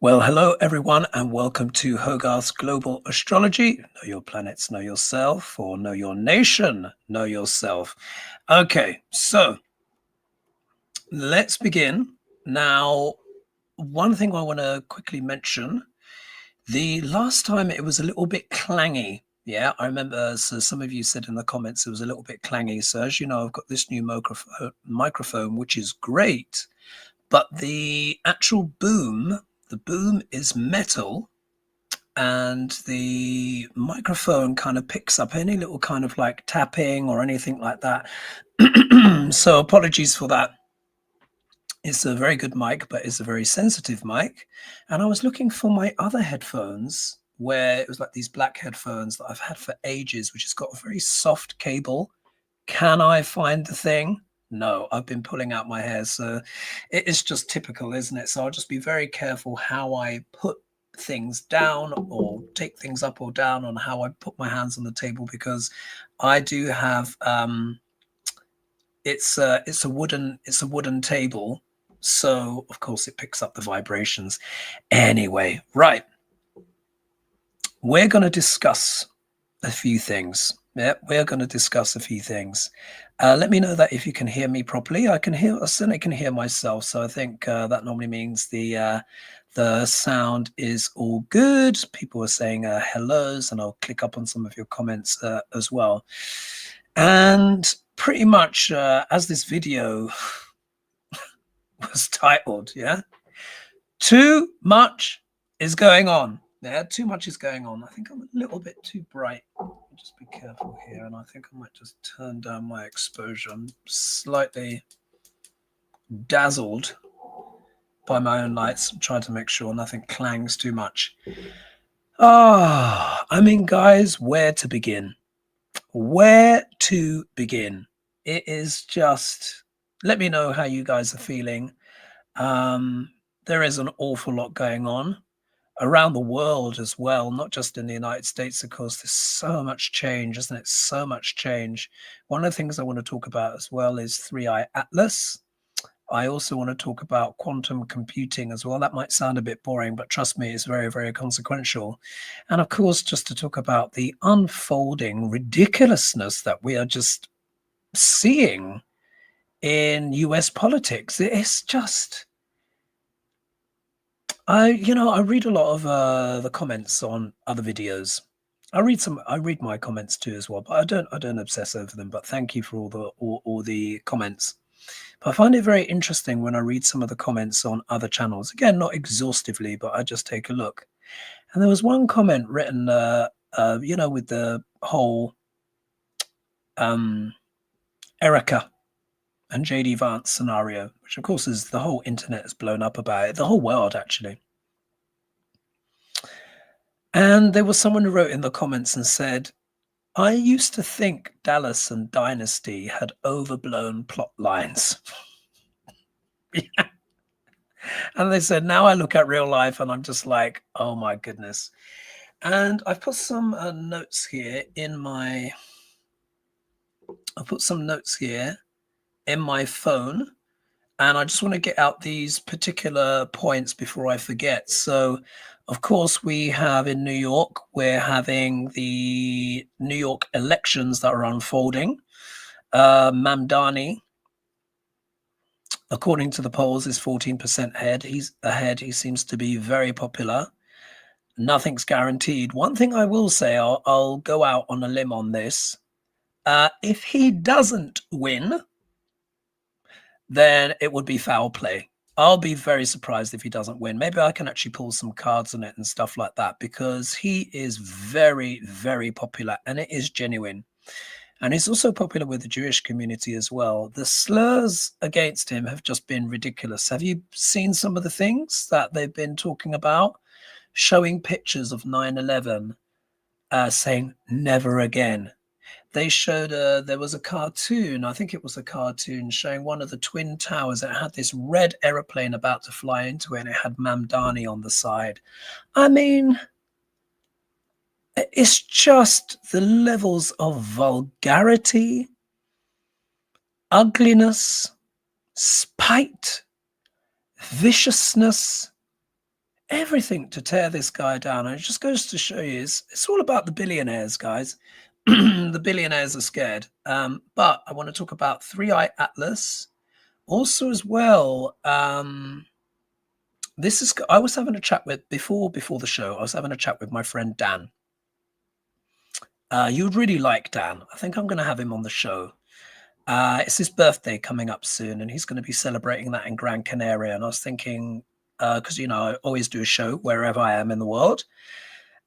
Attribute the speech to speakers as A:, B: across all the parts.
A: Well, hello everyone, and welcome to Hogarth's Global Astrology. Know your planets, know yourself, or know your nation, know yourself. Okay, so let's begin. Now, one thing I want to quickly mention, the last time it was a little bit clangy. Yeah, I remember, so some of you said in the comments it was a little bit clangy. So as you know, I've got this new microphone, which is great, but the actual boom, the boom is metal, and the microphone kind of picks up any little kind of like tapping or anything like that. So apologies for that. It's a very good mic, but it's a very sensitive mic. And I was looking for my other headphones where it was like these black headphones that I've had for ages, which has got a very soft cable. Can I find the thing? No, I've been pulling out my hair. So it is just typical, isn't it? So I'll just be very careful how I put things down or take things up or down on how I put my hands on the table, because I do have it's a wooden table. So of course it picks up the vibrations. Anyway, right. We're going to discuss a few things. Yeah, we're going to discuss a few things. Let me know that if you can hear me properly. I certainly can hear myself. So I think that normally means the sound is all good. People are saying hellos, and I'll click up on some of your comments as well. And pretty much as this video was titled, yeah, too much is going on. Yeah, too much is going on. I think I'm a little bit too bright. Just be careful here, and I think I might just turn down my exposure. I'm slightly dazzled by my own lights. I'm trying to make sure nothing clangs too much. I mean, guys, where to begin? Where to begin? It is just, let me know how you guys are feeling. There is an awful lot going on around the world as well, not just in the United States. Of course, there's so much change, isn't it? So much change. One of the things I want to talk about as well is 3i Atlas. I also want to talk about quantum computing as well. That might sound a bit boring, but trust me, it's very, very consequential. And of course, just to talk about the unfolding ridiculousness that we are just seeing in US politics. It's just, I read a lot of the comments on other videos. I read my comments too as well, but I don't obsess over them. But thank you for all the comments. But I find it very interesting when I read some of the comments on other channels. Again, not exhaustively, but I just take a look. And there was one comment written, with the whole Erica and JD Vance scenario, which of course is the whole internet has blown up about it, the whole world actually. And there was someone who wrote in the comments and said, I used to think Dallas and Dynasty had overblown plot lines. Yeah. And they said, now I look at real life and I'm just like, oh my goodness. And I've put some notes here in my, phone. And I just want to get out these particular points before I forget. So, of course, we have in New York, we're having the New York elections that are unfolding. Mamdani, according to the polls, is 14% ahead. He's ahead. He seems to be very popular. Nothing's guaranteed. One thing I will say, I'll go out on a limb on this. If he doesn't win, then it would be foul play. I'll be very surprised if he doesn't win. Maybe I can actually pull some cards on it and stuff like that, because he is very, very popular and it is genuine. And he's also popular with the Jewish community as well. The slurs against him have just been ridiculous. Have you seen some of the things that they've been talking about? Showing pictures of 9/11, saying never again. They showed there was a cartoon, I think it was a cartoon showing one of the Twin Towers. It had this red aeroplane about to fly into it, and it had Mamdani on the side. I mean, it's just the levels of vulgarity, ugliness, spite, viciousness. everything to tear this guy down. And it just goes to show you, it's all about the billionaires, guys. The billionaires are scared. But I want to talk about 3i Atlas. Also as well, I was having a chat with, before the show, I was having a chat with my friend Dan. You would really like Dan. I think I'm going to have him on the show. It's his birthday coming up soon, and he's going to be celebrating that in Gran Canaria. And I was thinking, because I always do a show wherever I am in the world,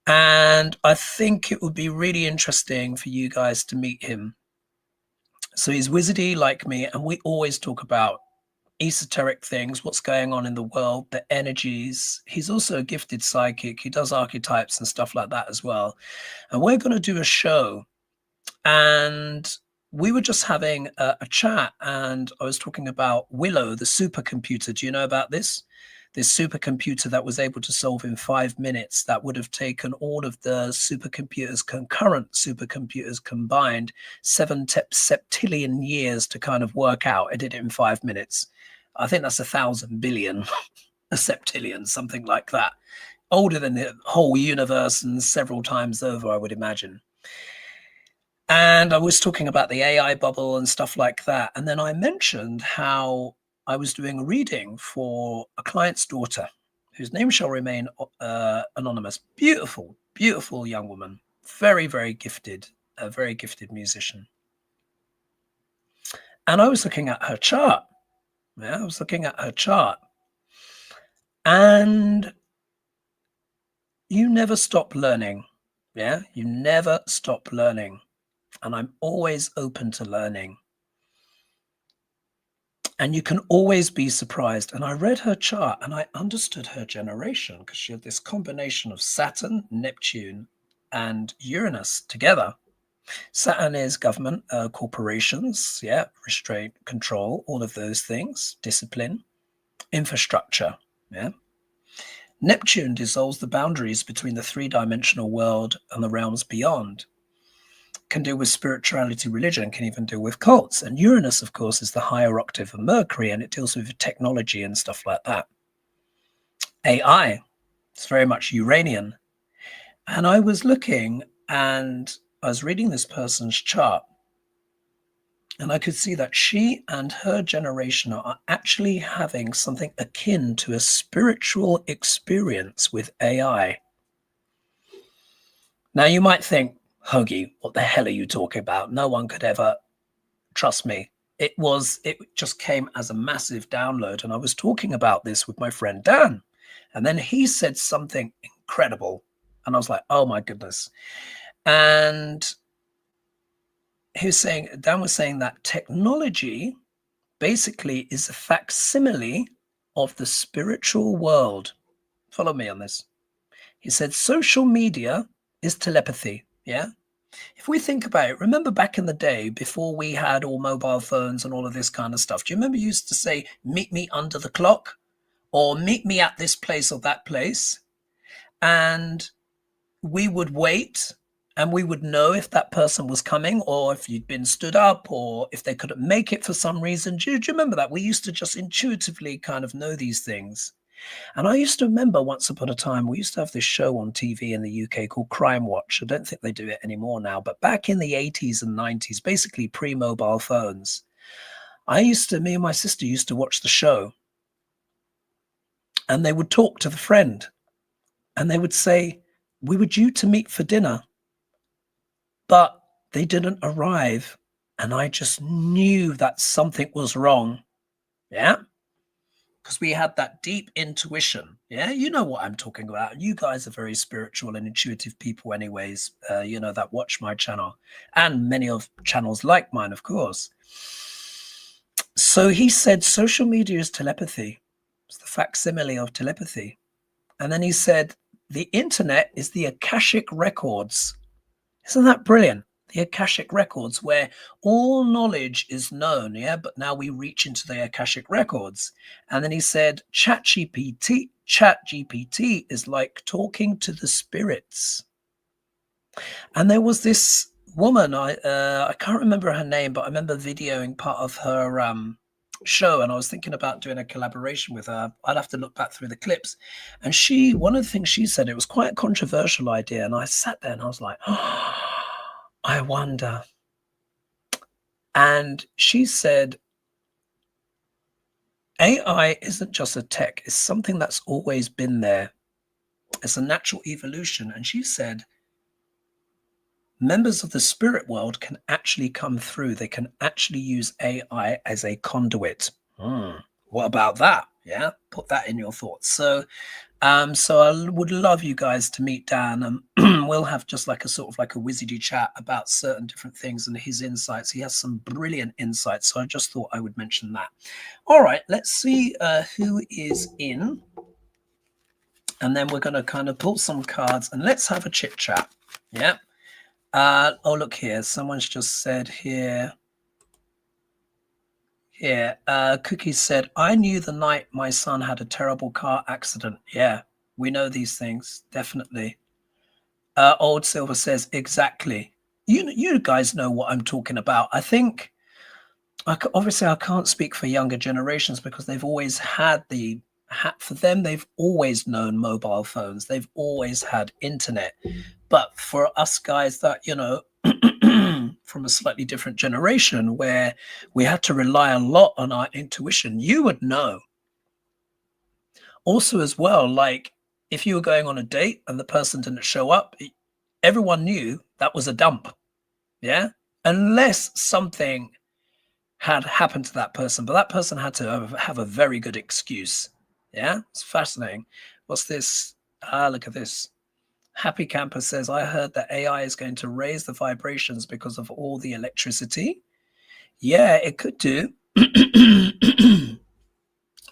A: and I think it would be really interesting for you guys to meet him. So he's wizardy like me, and we always talk about esoteric things, what's going on in the world, the energies. He's also a gifted psychic. He does archetypes and stuff like that as well. And we're going to do a show, and we were just having a chat, and I was talking about Willow, the supercomputer. Do you know about this? This supercomputer that was able to solve in 5 minutes, that would have taken all of the supercomputers, concurrent supercomputers combined, 7 septillion years to kind of work out. It did it in 5 minutes. I think that's 1,000 billion, a septillion, something like that. Older than the whole universe and several times over, I would imagine. And I was talking about the AI bubble and stuff like that. And then I mentioned how I was doing a reading for a client's daughter, whose name shall remain anonymous. Beautiful, beautiful young woman. Very, very gifted, a very gifted musician. And I was looking at her chart. Yeah, I was looking at her chart. And you never stop learning. Yeah, you never stop learning. And I'm always open to learning. And you can always be surprised. And I read her chart and I understood her generation, because she had this combination of Saturn, Neptune, and Uranus together. Saturn is government, corporations, yeah, restraint, control, all of those things, discipline, infrastructure, yeah. Neptune dissolves the boundaries between the three-dimensional world and the realms beyond. Can deal with spirituality, religion, can even deal with cults. And Uranus, of course, is the higher octave of Mercury, and it deals with technology and stuff like that. AI, it's very much Uranian. And I was looking, and I was reading this person's chart, and I could see that she and her generation are actually having something akin to a spiritual experience with AI. Now, you might think, Hoagie, what the hell are you talking about? No one could ever trust me. It just came as a massive download. And I was talking about this with my friend Dan. And then he said something incredible. And I was like, oh my goodness. And Dan was saying that technology basically is a facsimile of the spiritual world. Follow me on this. He said social media is telepathy. Yeah. If we think about it, remember back in the day before we had all mobile phones and all of this kind of stuff, do you remember you used to say, meet me under the clock, or meet me at this place or that place? And we would wait, and we would know if that person was coming, or if you'd been stood up, or if they couldn't make it for some reason. Do you remember that? We used to just intuitively kind of know these things. And I used to remember once upon a time, we used to have this show on TV in the UK called Crime Watch. I don't think they do it anymore now, but back in the 80s and 90s, basically pre-mobile phones, me and my sister used to watch the show, and they would talk to the friend, and they would say, we were due to meet for dinner, but they didn't arrive. And I just knew that something was wrong. Yeah. Because we had that deep intuition. Yeah, you know what I'm talking about. You guys are very spiritual and intuitive people anyways, that watch my channel, and many of channels like mine, of course. So he said social media is telepathy. It's the facsimile of telepathy. And then he said the internet is the Akashic records. Isn't that brilliant? The Akashic records, where all knowledge is known, yeah, but now we reach into the Akashic records. And then he said, ChatGPT is like talking to the spirits. And there was this woman, I can't remember her name, but I remember videoing part of her show, and I was thinking about doing a collaboration with her. I'd have to look back through the clips. And one of the things she said, it was quite a controversial idea. And I sat there and I was like, oh, I wonder. And she said, AI isn't just a tech, it's something that's always been there. It's a natural evolution. And she said, members of the spirit world can actually come through. They can actually use AI as a conduit. What about that? Yeah, put that in your thoughts. So I would love you guys to meet Dan, and we'll have just like a sort of like a wizardy chat about certain different things and his insights. He has some brilliant insights, so I just thought I would mention that. All right, let's see who is in, and then we're going to kind of pull some cards and let's have a chit chat. Yeah. Oh, look here. Someone's just said here. Yeah, Cookie said, I knew the night my son had a terrible car accident. Yeah, we know these things, definitely. Old Silver says, exactly. You guys know what I'm talking about. I think, obviously, I can't speak for younger generations because they've always had for them, they've always known mobile phones. They've always had internet. But for us guys that, from a slightly different generation where we had to rely a lot on our intuition, you would know. Also as well, like if you were going on a date and the person didn't show up, everyone knew that was a dump. Yeah. Unless something had happened to that person, but that person had to have a very good excuse. Yeah. It's fascinating. What's this? Look at this. Happy Camper says, I heard that AI is going to raise the vibrations because of all the electricity. Yeah, it could do.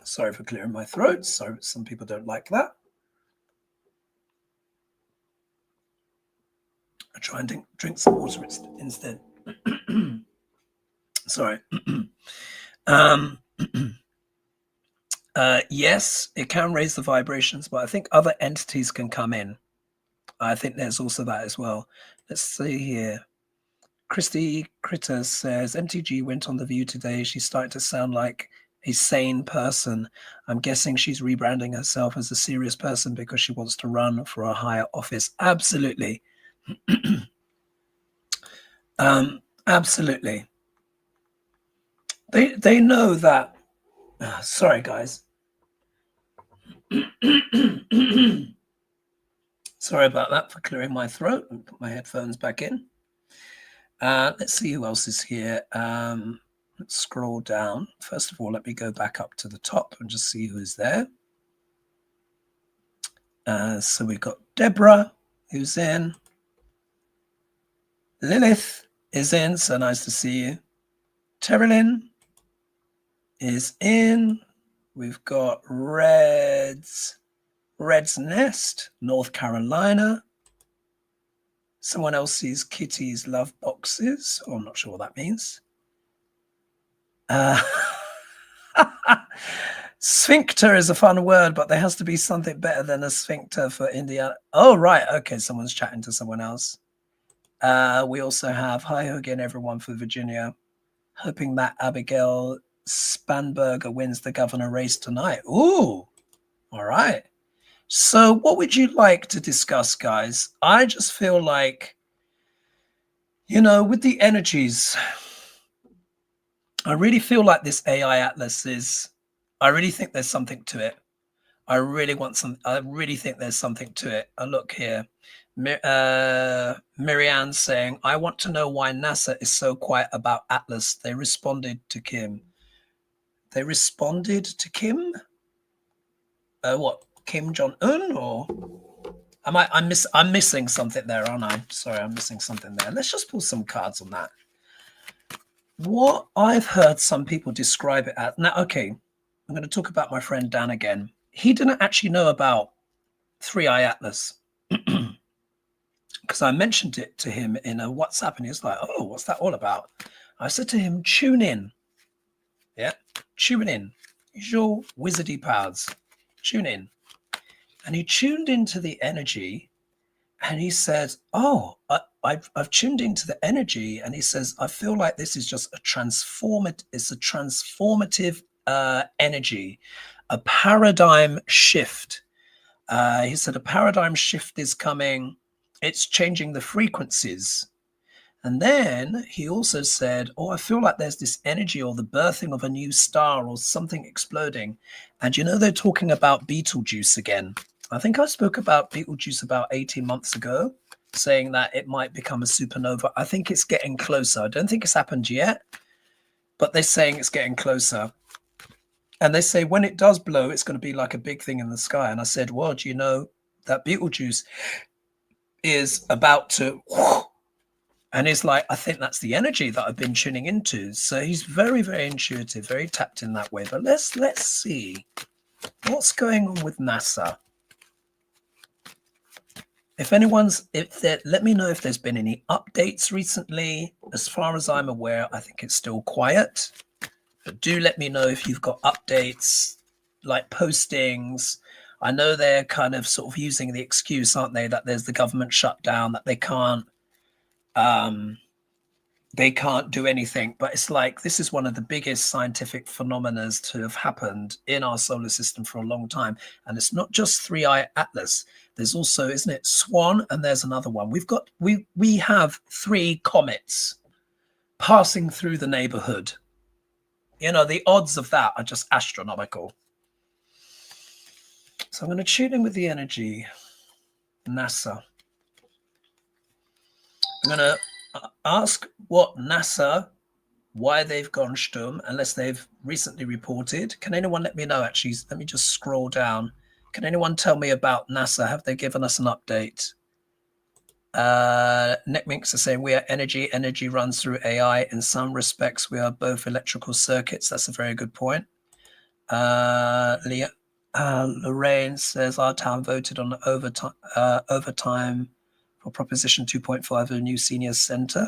A: Sorry for clearing my throat. Sorry, some people don't like that. I'll try and drink some water instead. Sorry. Yes, it can raise the vibrations, but I think other entities can come in. I think there's also that as well. Let's see here. Christy Critter says, MTG went on The View today. She's starting to sound like a sane person. I'm guessing she's rebranding herself as a serious person because she wants to run for a higher office. Absolutely. Absolutely. They know that. Sorry, guys. Sorry about that, for clearing my throat and put my headphones back in. Let's see who else is here. Let's scroll down. First of all, let me go back up to the top and just see who's there. So we've got Deborah, who's in. Lilith is in, so nice to see you. Terilyn is in. We've got Red's Nest, North Carolina. Someone else sees Kitty's love boxes. Oh, I'm not sure what that means. Sphincter is a fun word, but there has to be something better than a sphincter for Indiana. Oh, right. Okay, someone's chatting to someone else. We also have, hi again, everyone, for Virginia. Hoping that Abigail Spanberger wins the governor race tonight. Ooh, all right. So what would you like to discuss, guys? I just feel like, with the energies, I really feel like this AI Atlas I really think there's something to it. I really think there's something to it. I look here. Marianne saying, I want to know why NASA is so quiet about Atlas. They responded to Kim. What? Kim Jong-un, or I'm missing something there, aren't I? Sorry, I'm missing something there. Let's just pull some cards on that. What I've heard some people describe it as. Now, okay, I'm going to talk about my friend Dan again. He didn't actually know about 3i Atlas because I mentioned it to him in a WhatsApp, and he was like, oh, what's that all about? I said to him, tune in. Yeah, tune in. Use your wizardy powers. Tune in. And he tuned into the energy, And he said, "Oh, I've tuned into the energy." And he says, "I feel like this is just a transformative. It's a transformative energy, a paradigm shift." He said, "A paradigm shift is coming. It's changing the frequencies." And then he also said, "Oh, I feel like there's this energy or the birthing of a new star or something exploding." And they're talking about Betelgeuse again. I think I spoke about Betelgeuse about 18 months ago, saying that it might become a supernova. I think it's getting closer. I don't think it's happened yet, but they're saying it's getting closer. And they say when it does blow, it's going to be like a big thing in the sky. And I said, well, do you know that Betelgeuse is about to... And it's like, I think that's the energy that I've been tuning into. So he's very, very intuitive, very tapped in that way. But let's see what's going on with NASA. If let me know if there's been any updates recently. As far as I'm aware, I think it's still quiet. But do let me know if you've got updates, like postings. I know they're kind of sort of using the excuse, aren't they, that there's the government shutdown, that they can't do anything. But it's like, this is one of the biggest scientific phenomena to have happened in our solar system for a long time. And it's not just 3i Atlas. There's also, isn't it, Swan, and there's another one. We have 3 comets passing through the neighborhood. The odds of that are just astronomical. So I'm going to tune in with the energy. NASA. I'm going to ask what NASA, why they've gone stum, unless they've recently reported. Can anyone let me know? Actually, let me just scroll down. Can anyone tell me about NASA? Have they given us an update? Neckminks are saying we are energy. Energy runs through AI. In some respects, we are both electrical circuits. That's a very good point. Lorraine says our town voted on overtime for Proposition 2.5 of a new senior centre.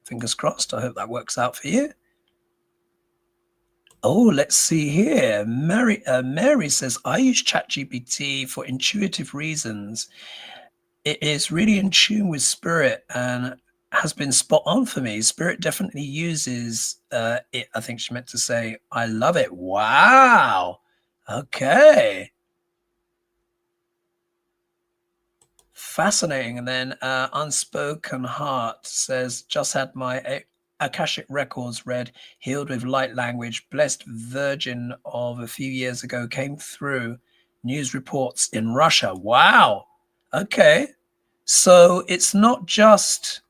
A: Fingers crossed. I hope that works out for you. Oh, let's see here. Mary says, I use ChatGPT for intuitive reasons. It is really in tune with spirit and has been spot on for me. Spirit definitely uses it. I think she meant to say, I love it. Wow. Okay. Fascinating. And then Unspoken Heart says, just had my Akashic records read, healed with light language, blessed virgin of a few years ago came through. News reports in Russia. Wow. Okay. So it's not just,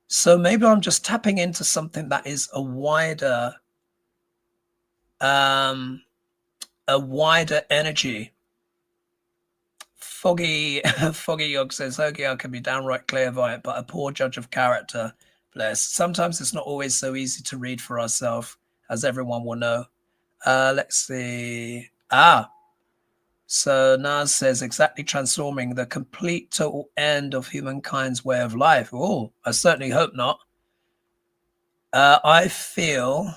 A: so maybe I'm just tapping into something that is a wider energy. Foggy Yog says, Hogya can be downright clairvoyant, but a poor judge of character. Bless. Sometimes it's not always so easy to read for ourselves, as everyone will know. Let's see. So Naz says, exactly transforming the complete total end of humankind's way of life. Oh, I certainly hope not. I feel,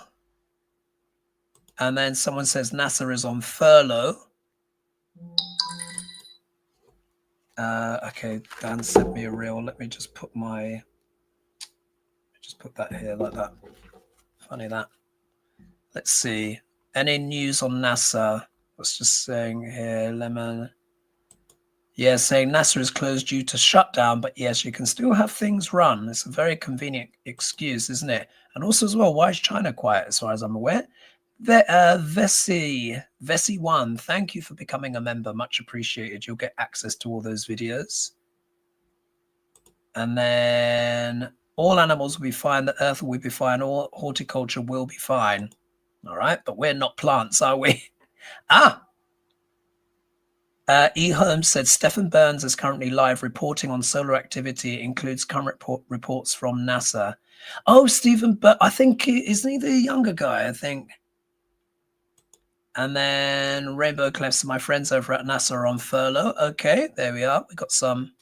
A: and then someone says NASA is on furlough. Okay, Dan sent me a reel. Let me just put that here like that. Funny that. Let's see. Any news on NASA? What's just saying here, Lemon? Yeah, saying NASA is closed due to shutdown, but yes, you can still have things run. It's a very convenient excuse, isn't it? And also as well, why is China quiet as far as I'm aware? Vessi1, thank you for becoming a member. Much appreciated. You'll get access to all those videos. And then all animals will be fine. The earth will be fine. All horticulture will be fine. All right, but we're not plants, are we? E. Holmes said Stephen Burns is currently live reporting on solar activity. It includes current reports from NASA. Oh, Stephen, but I think isn't he the younger guy? I think. And then Rainbow Clefs, my friends over at NASA are on furlough. Okay, there we are. We got some.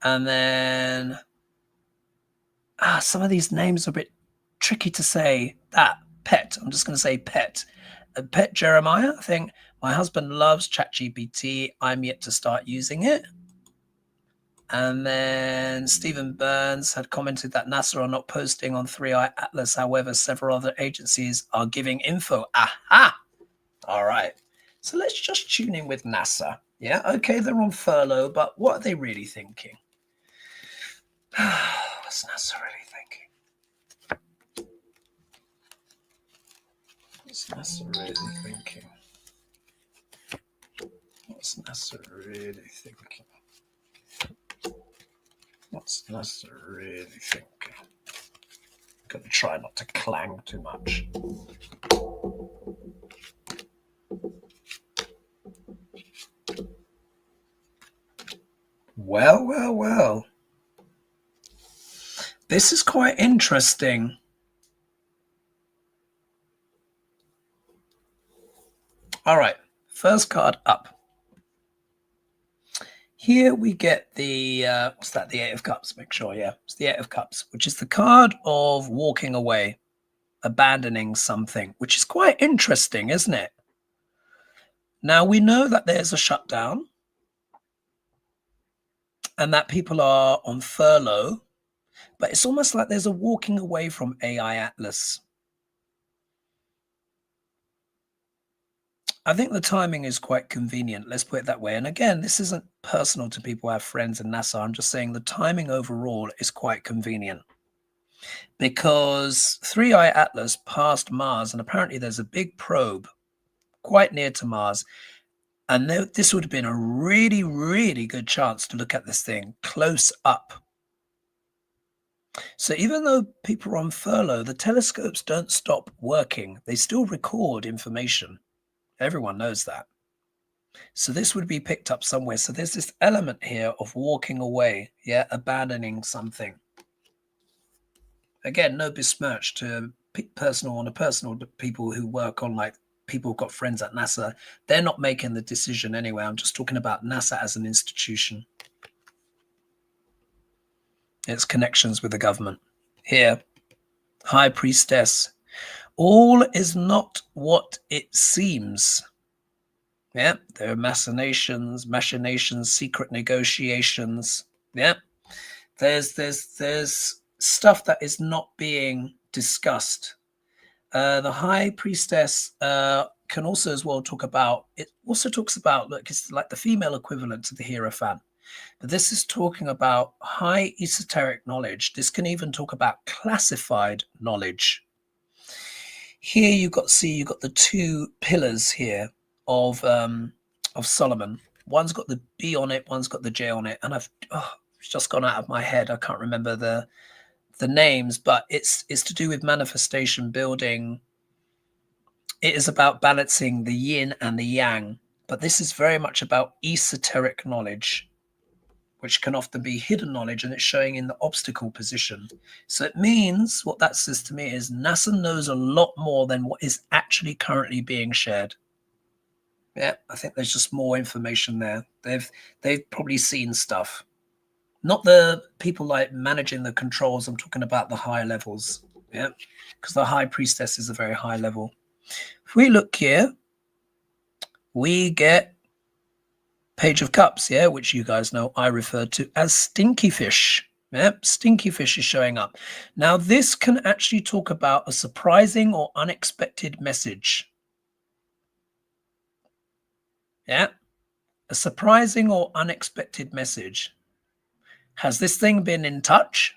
A: And then some of these names are a bit tricky to say. Pet. I'm just going to say Pet. Pet Jeremiah, I think. My husband loves ChatGPT. I'm yet to start using it. And then Stephen Burns had commented that NASA are not posting on 3i Atlas. However, several other agencies are giving info. Aha! All right. So let's just tune in with NASA. Yeah, okay, they're on furlough, but what are they really thinking? What's NASA really thinking? What's NASA really thinking? What's NASA really thinking? What's NASA really thinking? Gotta try not to clang too much. Well. This is quite interesting. All right, first card up. Here we get the, what's that, the Eight of Cups, make sure, yeah. It's the Eight of Cups, which is the card of walking away, abandoning something, which is quite interesting, isn't it? Now, we know that there's a shutdown and that people are on furlough, but it's almost like there's a walking away from AI Atlas. I think the timing is quite convenient. Let's put it that way. And again, this isn't personal to people who have friends in NASA. I'm just saying the timing overall is quite convenient because 3i Atlas passed Mars, and apparently there's a big probe quite near to Mars. And this would have been a really, really good chance to look at this thing close up. So even though people are on furlough, the telescopes don't stop working. They still record information. Everyone knows that. So this would be picked up somewhere. So there's this element here of walking away, yeah, abandoning something. Again, no besmirch to personal people who work on, like, people who've got friends at NASA. They're not making the decision anyway. I'm just talking about NASA as an institution. Its connections with the government. Here, High Priestess. All is not what it seems. Yeah, there are machinations, secret negotiations. Yeah, there's stuff that is not being discussed. The High Priestess can also as well talk about, it also talks about, look, it's like the female equivalent to the Hierophant. But this is talking about high esoteric knowledge. This can even talk about classified knowledge. Here you've got the two pillars here of Solomon. One's got the B on it, one's got the J on it, and it's just gone out of my head. I can't remember the names, but it's to do with manifestation building. It is about balancing the yin and the yang, but this is very much about esoteric knowledge, which can often be hidden knowledge, and it's showing in the obstacle position. So it means, what that says to me is NASA knows a lot more than what is actually currently being shared. Yeah, I think there's just more information there. They've probably seen stuff. Not the people like managing the controls. I'm talking about the high levels. Yeah, because the High Priestess is a very high level. If we look here, we get Page of Cups, yeah, which you guys know I refer to as Stinky Fish. Yep, Stinky Fish is showing up. Now, this can actually talk about a surprising or unexpected message. Yeah, a surprising or unexpected message. Has this thing been in touch?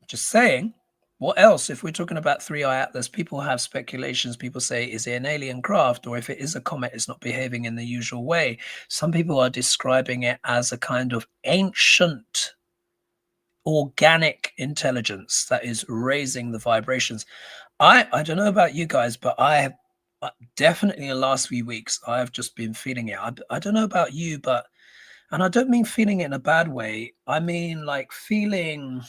A: Just saying. What else? If we're talking about 3i Atlas, people have speculations. People say, is it an alien craft? Or if it is a comet, it's not behaving in the usual way. Some people are describing it as a kind of ancient organic intelligence that is raising the vibrations. I don't know about you guys, but I have definitely in the last few weeks, I've just been feeling it. I don't know about you, but, and I don't mean feeling it in a bad way. I mean like feeling...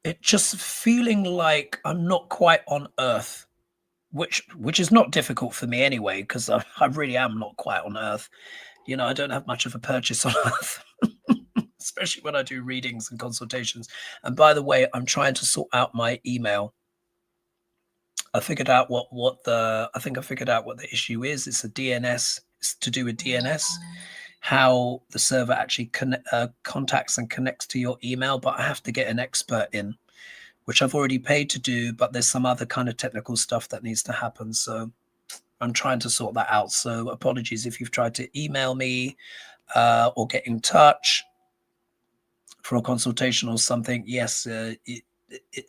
A: it just feeling like I'm not quite on Earth, which is not difficult for me anyway, because I really am not quite on Earth. You know, I don't have much of a purchase on Earth. especially when I do readings and consultations. And by the way, I'm trying to sort out my email. I figured out what I figured out what the issue is. It's a DNS. It's to do with DNS, how the server actually contacts and connects to your email. But I have to get an expert in, which I've already paid to do. But there's some other kind of technical stuff that needs to happen. So I'm trying to sort that out. So apologies if you've tried to email me or get in touch for a consultation or something. Yes,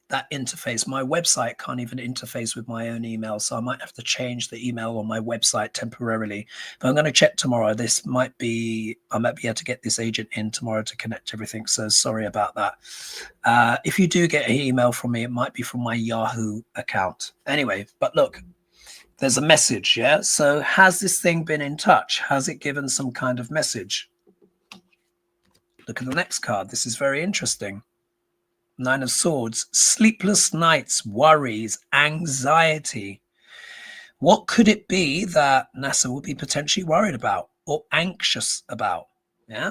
A: that interface, my website can't even interface with my own email, so I might have to change the email on my website temporarily. But I'm going to check tomorrow. I might be able to get this agent in tomorrow to connect everything, so sorry about that. If you do get an email from me, it might be from my Yahoo account. Anyway, but look, there's a message, yeah? So has this thing been in touch? Has it given some kind of message? Look at the next card. This is very interesting. Nine of Swords, sleepless nights, worries, anxiety. What could it be that NASA would be potentially worried about or anxious about? Yeah.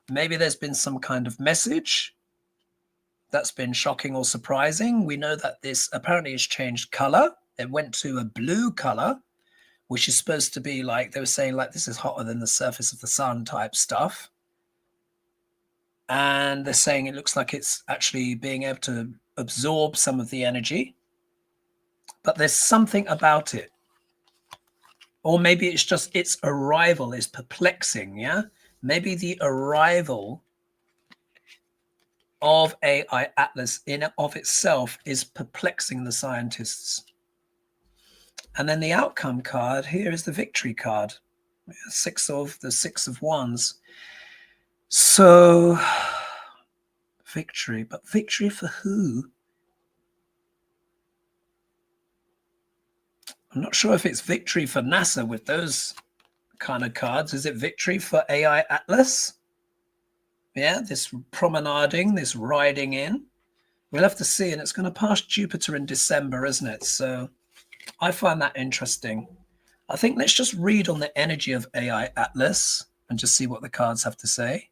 A: Maybe there's been some kind of message that's been shocking or surprising. We know that this apparently has changed color. It went to a blue color, which is supposed to be like, they were saying like, this is hotter than the surface of the sun type stuff. And they're saying it looks like it's actually being able to absorb some of the energy. But there's something about it. Or maybe it's just its arrival is perplexing, yeah? Maybe the arrival of AI Atlas in and of itself is perplexing the scientists. And then the outcome card, here is the victory card. Six of Wands. So, victory, but victory for who? I'm not sure if it's victory for NASA with those kind of cards. Is it victory for AI Atlas? Yeah, this promenading, this riding in. We'll have to see, and it's going to pass Jupiter in December, isn't it? So I find that interesting. I think let's just read on the energy of AI Atlas and just see what the cards have to say.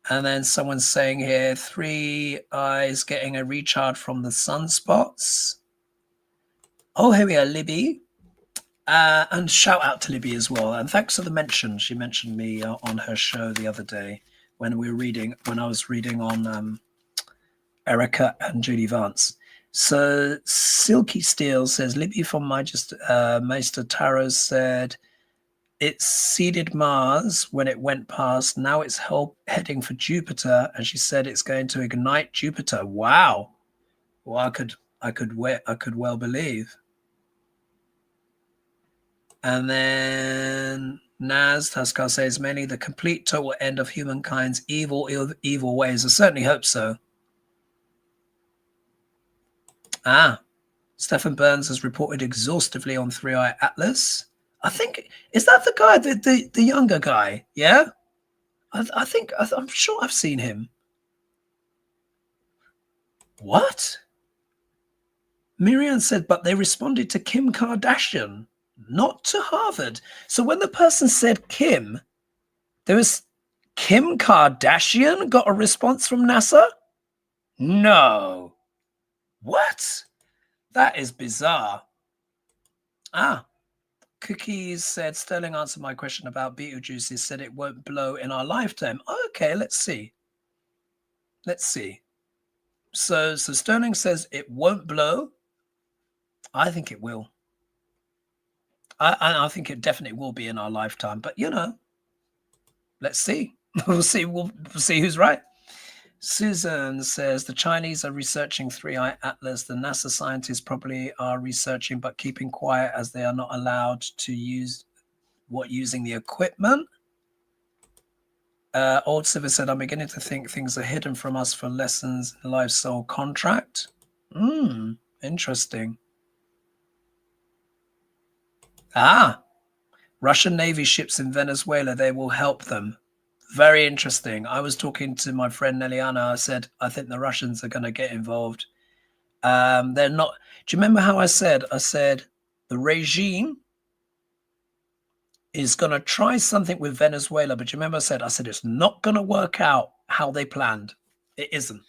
A: And then someone's saying here, 3 eyes getting a recharge from the sunspots. Oh, here we are, Libby. And shout out to Libby as well. And thanks for the mention. She mentioned me on her show the other day when I was reading on Erica and Judy Vance. So Silky Steel says, Libby from Meister Tarot said, it seeded Mars when it went past. Now it's heading for Jupiter, and she said it's going to ignite Jupiter. Wow. Well, I could well believe. And then Naz Taskar says, mainly the complete total end of humankind's evil ways. I certainly hope so. Stephen Burns has reported exhaustively on 3i Atlas. I think, is that the guy, the younger guy? Yeah? I'm sure I've seen him. What? Miriam said, but they responded to Kim Kardashian, not to Harvard. So when the person said Kim, there was Kim Kardashian got a response from NASA? No. What? That is bizarre. Cookies said, Sterling answered my question about Beetlejuice. He said it won't blow in our lifetime. Okay, let's see. So Sterling says it won't blow. I think it will. I think it definitely will be in our lifetime. But, let's see. We'll see who's right. Susan says the Chinese are researching 3i Atlas. The NASA scientists probably are researching but keeping quiet as they are not allowed to use using the equipment. Old Civer said, I'm beginning to think things are hidden from us for lessons in life soul contract. Interesting. Russian Navy ships in Venezuela, they will help them. Very interesting. I was talking to my friend Neliana. I said, I think the Russians are going to get involved. They're not. Do you remember how I said the regime is going to try something with Venezuela. But you remember I said it's not going to work out how they planned. It isn't.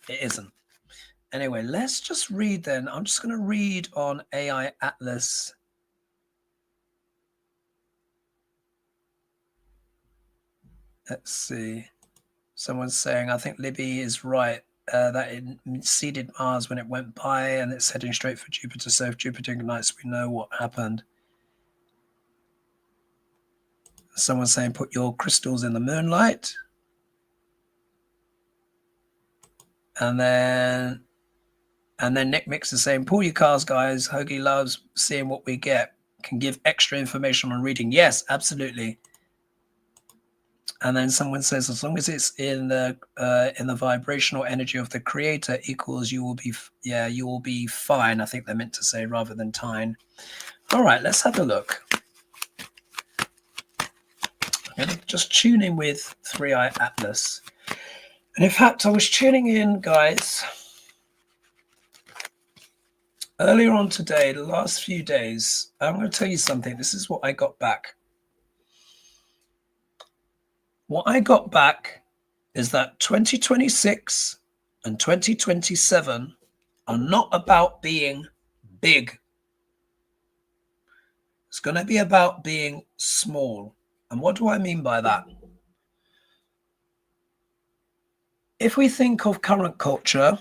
A: It isn't. Anyway, let's just read then. I'm just going to read on AI Atlas. Let's see. Someone's saying, I think Libby is right. That it seeded Mars when it went by and it's heading straight for Jupiter. So if Jupiter ignites, we know what happened. Someone's saying, put your crystals in the moonlight. And then Nick Mix is saying, pull your cars, guys. Hoagie loves seeing what we get. Can give extra information on reading. Yes, absolutely. And then someone says, as long as it's in the vibrational energy of the creator equals, you will be fine. I think they're meant to say rather than tine. All right, let's have a look. I'm going to just tune in with 3i Atlas. And in fact, I was tuning in, guys, earlier on today, the last few days. I'm going to tell you something. This is what I got back. What I got back is that 2026 and 2027 are not about being big. It's going to be about being small. And what do I mean by that? If we think of current culture,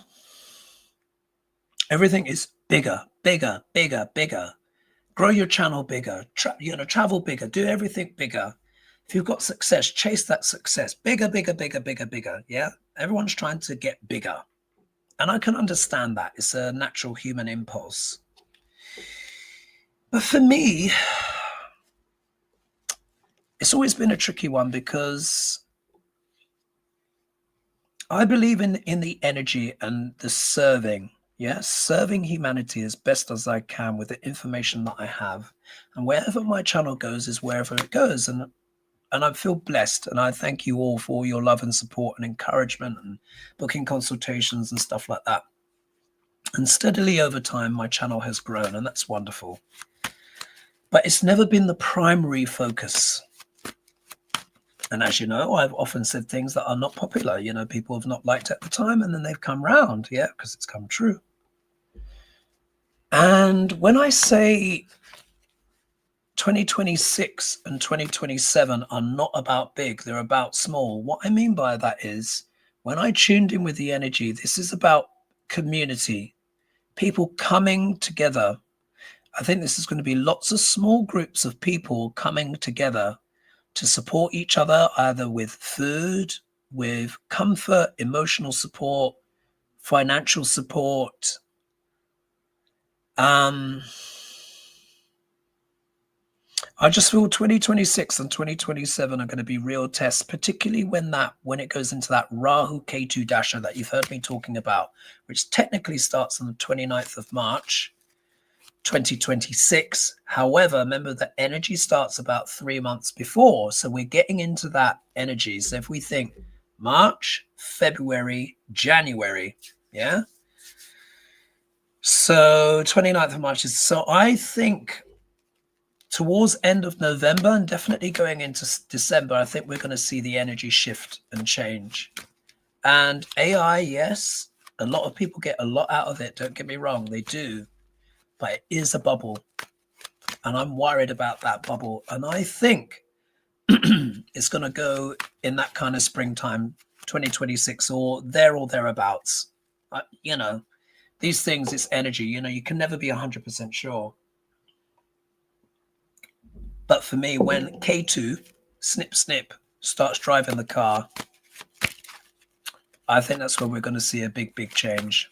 A: everything is bigger, bigger, bigger, bigger. Grow your channel bigger, travel bigger, do everything bigger. If you've got success, chase that success. Bigger, bigger, bigger, bigger, bigger. Yeah. Everyone's trying to get bigger. And I can understand that. It's a natural human impulse. But for me, it's always been a tricky one because I believe in the energy and the serving. Yes, serving humanity as best as I can with the information that I have. And wherever my channel goes is wherever it goes. And I feel blessed, and I thank you all for your love and support and encouragement and booking consultations and stuff like that. And steadily over time, my channel has grown, and that's wonderful. But it's never been the primary focus. And as you know, I've often said things that are not popular. You know, people have not liked at the time, and then they've come round, yeah, because it's come true. And when I say 2026 and 2027 are not about big, they're about small. What I mean by that is when I tuned in with the energy, this is about community, people coming together. I think this is going to be lots of small groups of people coming together to support each other, either with food, with comfort, emotional support, financial support. I just feel 2026 and 2027 are going to be real tests, particularly when it goes into that Rahu Ketu Dasha that you've heard me talking about, which technically starts on the 29th of March, 2026. However, remember that energy starts about 3 months before. So we're getting into that energy. So if we think March, February, January, yeah. So 29th of March is, so I think towards end of November and definitely going into December, I think we're going to see the energy shift and change. And AI, yes, a lot of people get a lot out of it. Don't get me wrong, they do. But it is a bubble. And I'm worried about that bubble. And I think it's going to go in that kind of springtime, 2026 or thereabouts. You know, these things, it's energy. You know, you can never be 100% sure. But for me, when K2, snip, snip, starts driving the car, I think that's where we're going to see a big, big change.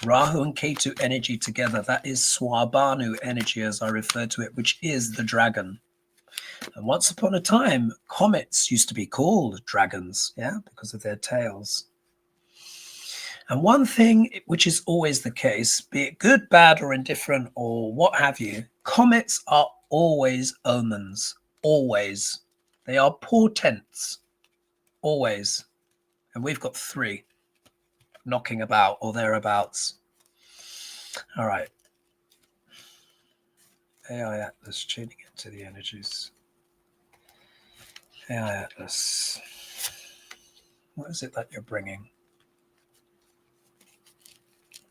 A: Rahu and Ketu energy together, that is Swabanu energy, as I refer to it, which is the dragon. And once upon a time, comets used to be called dragons, yeah, because of their tails. And one thing which is always the case, be it good, bad, or indifferent, or what have you, comets are always omens, always. They are portents, always. And we've got 3 knocking about or thereabouts. All right. AI Atlas, tuning into the energies. AI Atlas. What is it that you're bringing?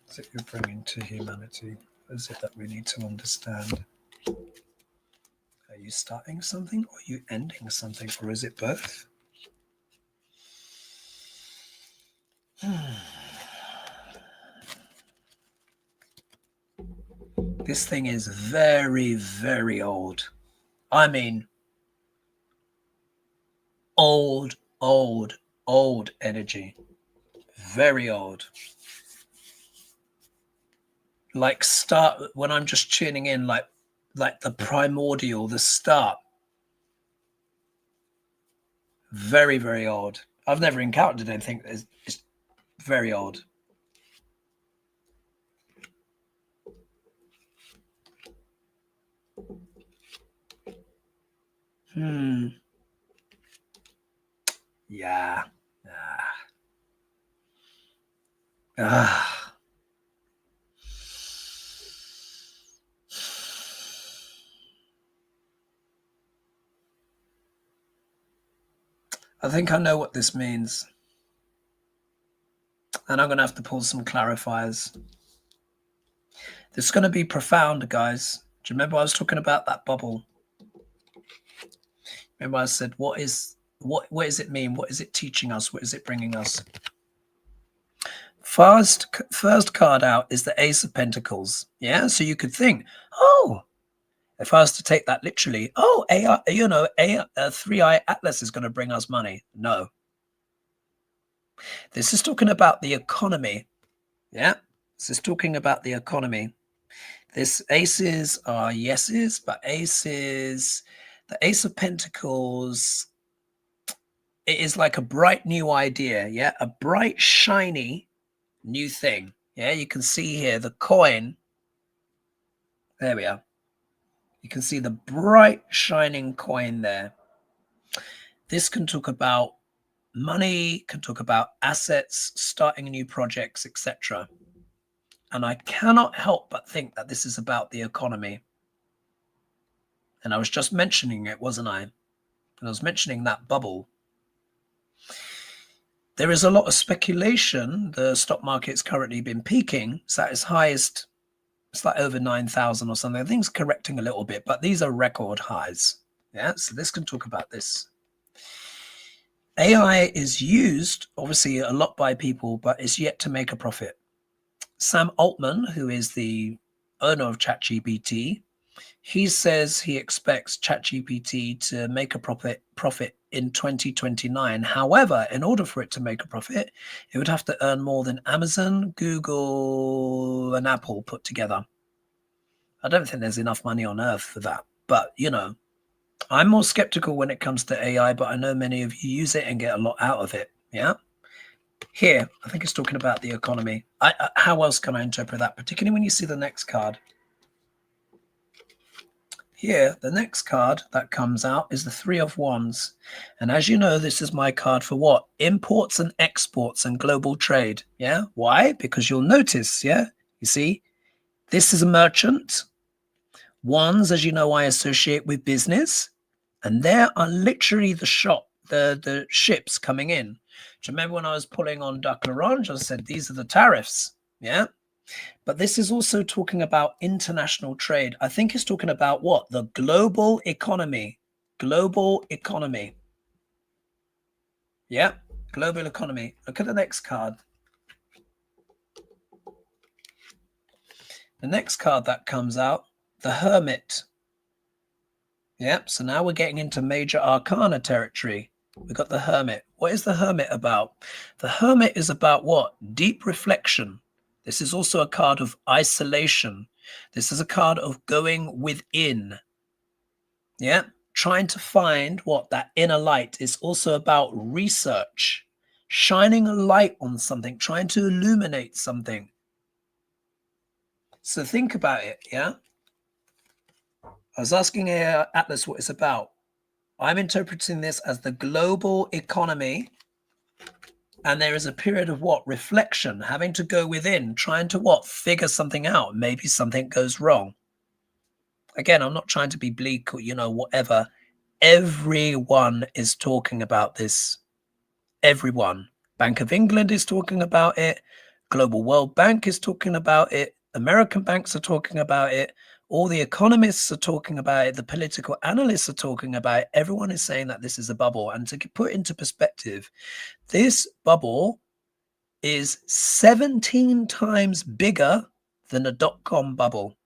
A: What is it you're bringing to humanity? What is it that we need to understand? Are you starting something, or are you ending something, or is it both? This thing is very, very old. I mean, old energy. Very old. Like start when I'm just tuning in, like the primordial, the start. Very, very old. I've never encountered anything that is very old. Yeah. I think I know what this means. And I'm going to have to pull some clarifiers. This is going to be profound, guys. Do you remember I was talking about that bubble? Remember I said, what does it mean? What is it teaching us? What is it bringing us? First card out is the Ace of Pentacles. Yeah, so you could think, oh, if I was to take that literally, oh, AI, Three-Eye Atlas is going to bring us money. No. This is talking about the economy. Yeah, this is talking about the economy. This aces are yeses, but aces, the Ace of Pentacles, it is like a bright new idea. Yeah, a bright, shiny new thing. Yeah, you can see here the coin. There we are. You can see the bright, shining coin there. This can talk about money, can talk about assets, starting new projects, etc. And I cannot help but think that this is about the economy. And I was just mentioning it, wasn't I? And I was mentioning that bubble. There is a lot of speculation. The stock market's currently been peaking. It's at its highest. It's like over 9,000 or something. I think it's correcting a little bit, but these are record highs. Yeah, so this can talk about this. AI is used, obviously, a lot by people, but it's yet to make a profit. Sam Altman, who is the owner of ChatGPT, he says he expects ChatGPT to make a profit in 2029. However, in order for it to make a profit, it would have to earn more than Amazon, Google, and Apple put together. I don't think there's enough money on earth for that. But, I'm more skeptical when it comes to AI, but I know many of you use it and get a lot out of it. Yeah. Here, I think it's talking about the economy. How else can I interpret that, particularly when you see the next card? Here, the next card that comes out is the Three of Wands. And as you know, this is my card for what? Imports and exports and global trade. Yeah. Why? Because you'll notice, yeah, you see, this is a merchant. Wands, as you know, I associate with business. And there are literally the ships coming in. Do you remember when I was pulling on Duck Orange? I said, these are the tariffs. Yeah. But this is also talking about international trade. I think it's talking about what? The global economy. Global economy. Yeah, global economy. Look at the next card. The next card that comes out, the Hermit. Yep, so now we're getting into major arcana territory. We've got the Hermit. What is the Hermit about? The Hermit is about what? Deep reflection. This is also a card of isolation. This is a card of going within. Yeah, trying to find what that inner light is also about research, shining a light on something, trying to illuminate something. So think about it, yeah? I was asking Atlas what it's about. I'm interpreting this as the global economy. And there is a period of what? Reflection, having to go within, trying to what? Figure something out. Maybe something goes wrong. Again, I'm not trying to be bleak or, whatever. Everyone is talking about this. Everyone. Bank of England is talking about it. Global World Bank is talking about it. American banks are talking about it. All the economists are talking about it. The political analysts are talking about it. Everyone is saying that this is a bubble. And to put into perspective, this bubble is 17 times bigger than the dot-com bubble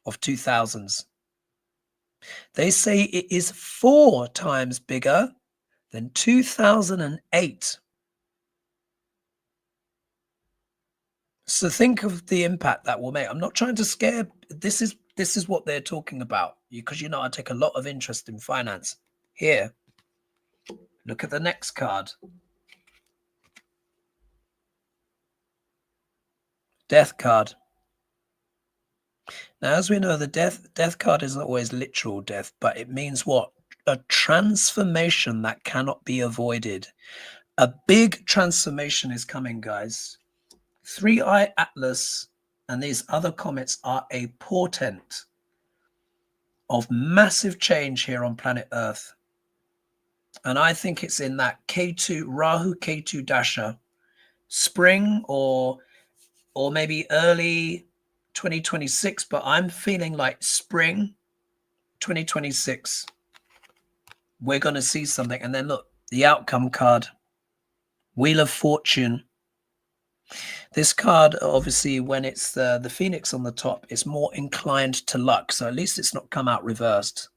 A: of 2000s. They say it is 4 times bigger than 2008. So think of the impact that will make. I'm not trying to scare. This is what they're talking about, because I take a lot of interest in finance. Here, look at the next card. Death card. Now, as we know, the death card isn't always literal death, but it means what? A transformation that cannot be avoided. A big transformation is coming, guys. 3I Atlas and these other comets are a portent of massive change here on planet Earth. And I think it's in that K2, Rahu K2 Dasha, spring or maybe early 2026, but I'm feeling like spring 2026. We're going to see something. And then look, the outcome card, Wheel of Fortune. This card, obviously, when it's the phoenix on the top, is more inclined to luck. So at least it's not come out reversed.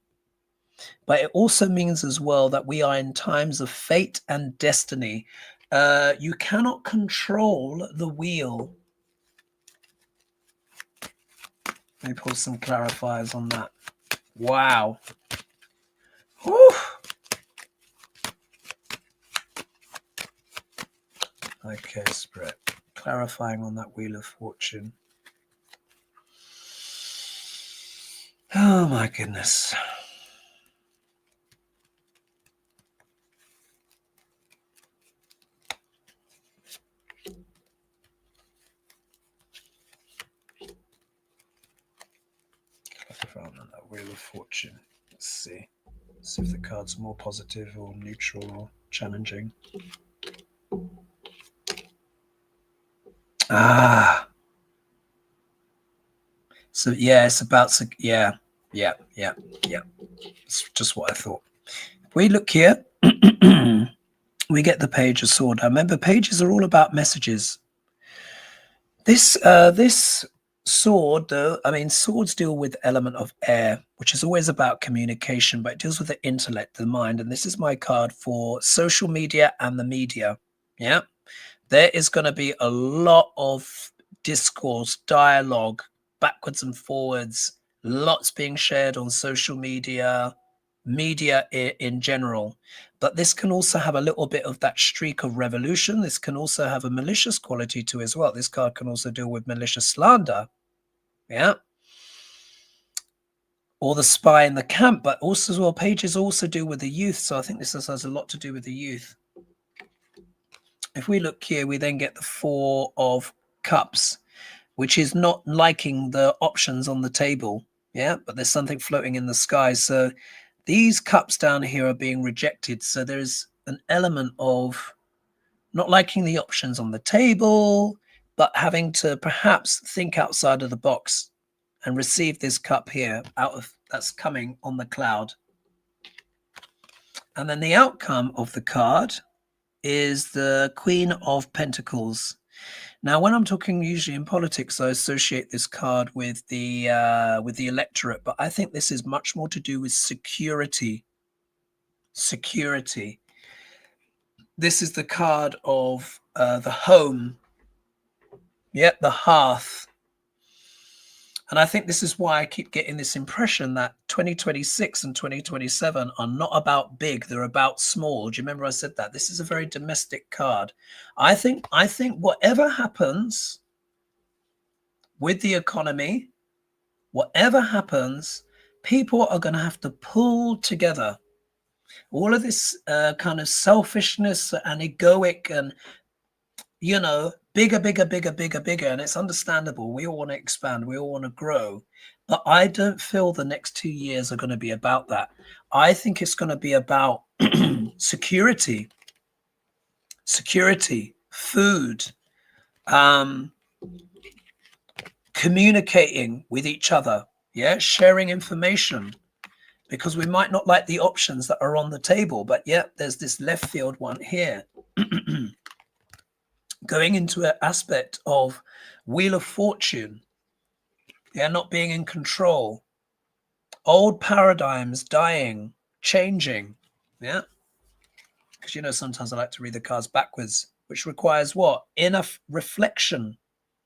A: But it also means as well that we are in times of fate and destiny. You cannot control the wheel. Let me pull some clarifiers on that. Wow. Whew. Okay, Spirit. Clarifying on that Wheel of Fortune. Oh my goodness. Clarifying on that Wheel of Fortune. Let's see. See if the cards are more positive or neutral or challenging. Ah. So yeah, it's about yeah. It's just what I thought. If we look here, we get the Page of Swords. Now remember, pages are all about messages. This sword, though, I mean, swords deal with the element of air, which is always about communication, but it deals with the intellect, the mind. And this is my card for social media and the media. Yeah, there is going to be a lot of discourse, dialogue, backwards and forwards, lots being shared on social media in general. But this can also have a little bit of that streak of revolution. This can also have a malicious quality to as well. This card can also deal with malicious slander. Yeah. Or the spy in the camp, but also as well, pages also deal with the youth. So I think this has a lot to do with the youth. If we look here, we then get the Four of Cups, which is not liking the options on the table. Yeah, but there's something floating in the sky. So these cups down here are being rejected. So there's an element of not liking the options on the table, but having to perhaps think outside of the box and receive this cup here that's coming on the cloud. And then the outcome of the card is the Queen of Pentacles. Now, when I'm talking usually in politics, I associate this card with the electorate, but I think this is much more to do with security. Security. This is the card of the home. Yep, the hearth. And I think this is why I keep getting this impression that 2026 and 2027 are not about big, they're about small. Do you remember I said that? This is a very domestic card. I think whatever happens with the economy, whatever happens, people are going to have to pull together. All of this kind of selfishness and egoic and you know, bigger, bigger, bigger, bigger, bigger. And it's understandable. We all want to expand. We all want to grow. But I don't feel the next 2 years are going to be about that. I think it's going to be about security, food, communicating with each other, yeah, sharing information, because we might not like the options that are on the table, but yeah, there's this left field one here. Going into an aspect of Wheel of Fortune, yeah, not being in control, old paradigms dying, changing, yeah, because you know sometimes I like to read the cards backwards, which requires what? Inner reflection,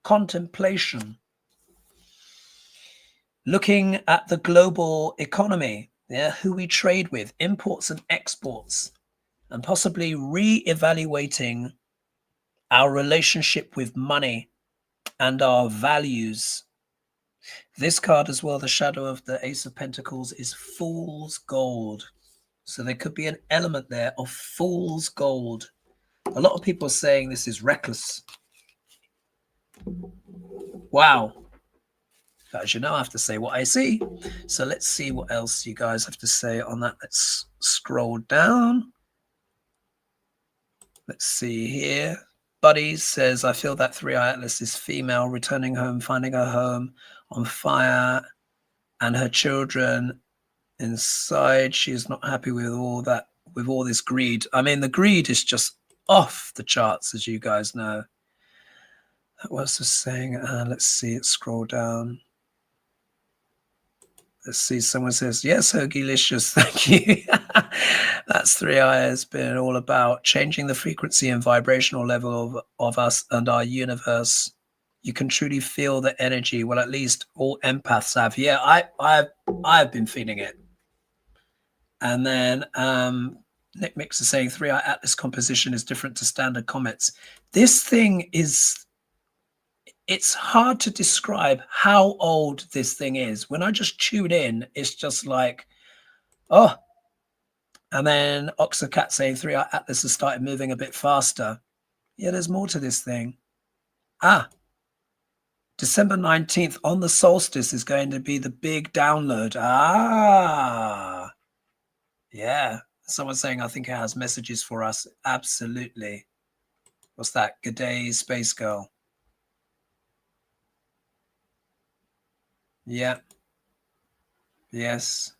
A: contemplation, looking at the global economy, yeah, who we trade with, imports and exports, and possibly re-evaluating our relationship with money and our values. This card as well, the shadow of the Ace of Pentacles, is Fool's Gold. So there could be an element there of Fool's Gold. A lot of people are saying this is reckless. Wow. As you know, I have to say what I see. So let's see what else you guys have to say on that. Let's scroll down. Let's see here. Buddies says, I feel that 3-eye Atlas is female, returning home, finding her home on fire, and her children inside. She is not happy with all that, with all this greed. I mean, the greed is just off the charts, as you guys know. What's this saying? Let's see it, scroll down. Let's see, someone says, yes, Hogilicious, thank you. That's 3i has been all about changing the frequency and vibrational level of us and our universe. You can truly feel the energy. Well, at least all empaths have. Yeah, I've been feeling it. And then Nick Mix is saying 3i Atlas composition is different to standard comets. This thing is, it's hard to describe how old this thing is. When I just tune in, it's just like, oh. And then Oxacat saying 3i Atlas has started moving a bit faster. Yeah, there's more to this thing. December 19th on the solstice is going to be the big download. Yeah. Someone's saying, I think it has messages for us. Absolutely. What's that? Good day, Space Girl. Yeah. Yes.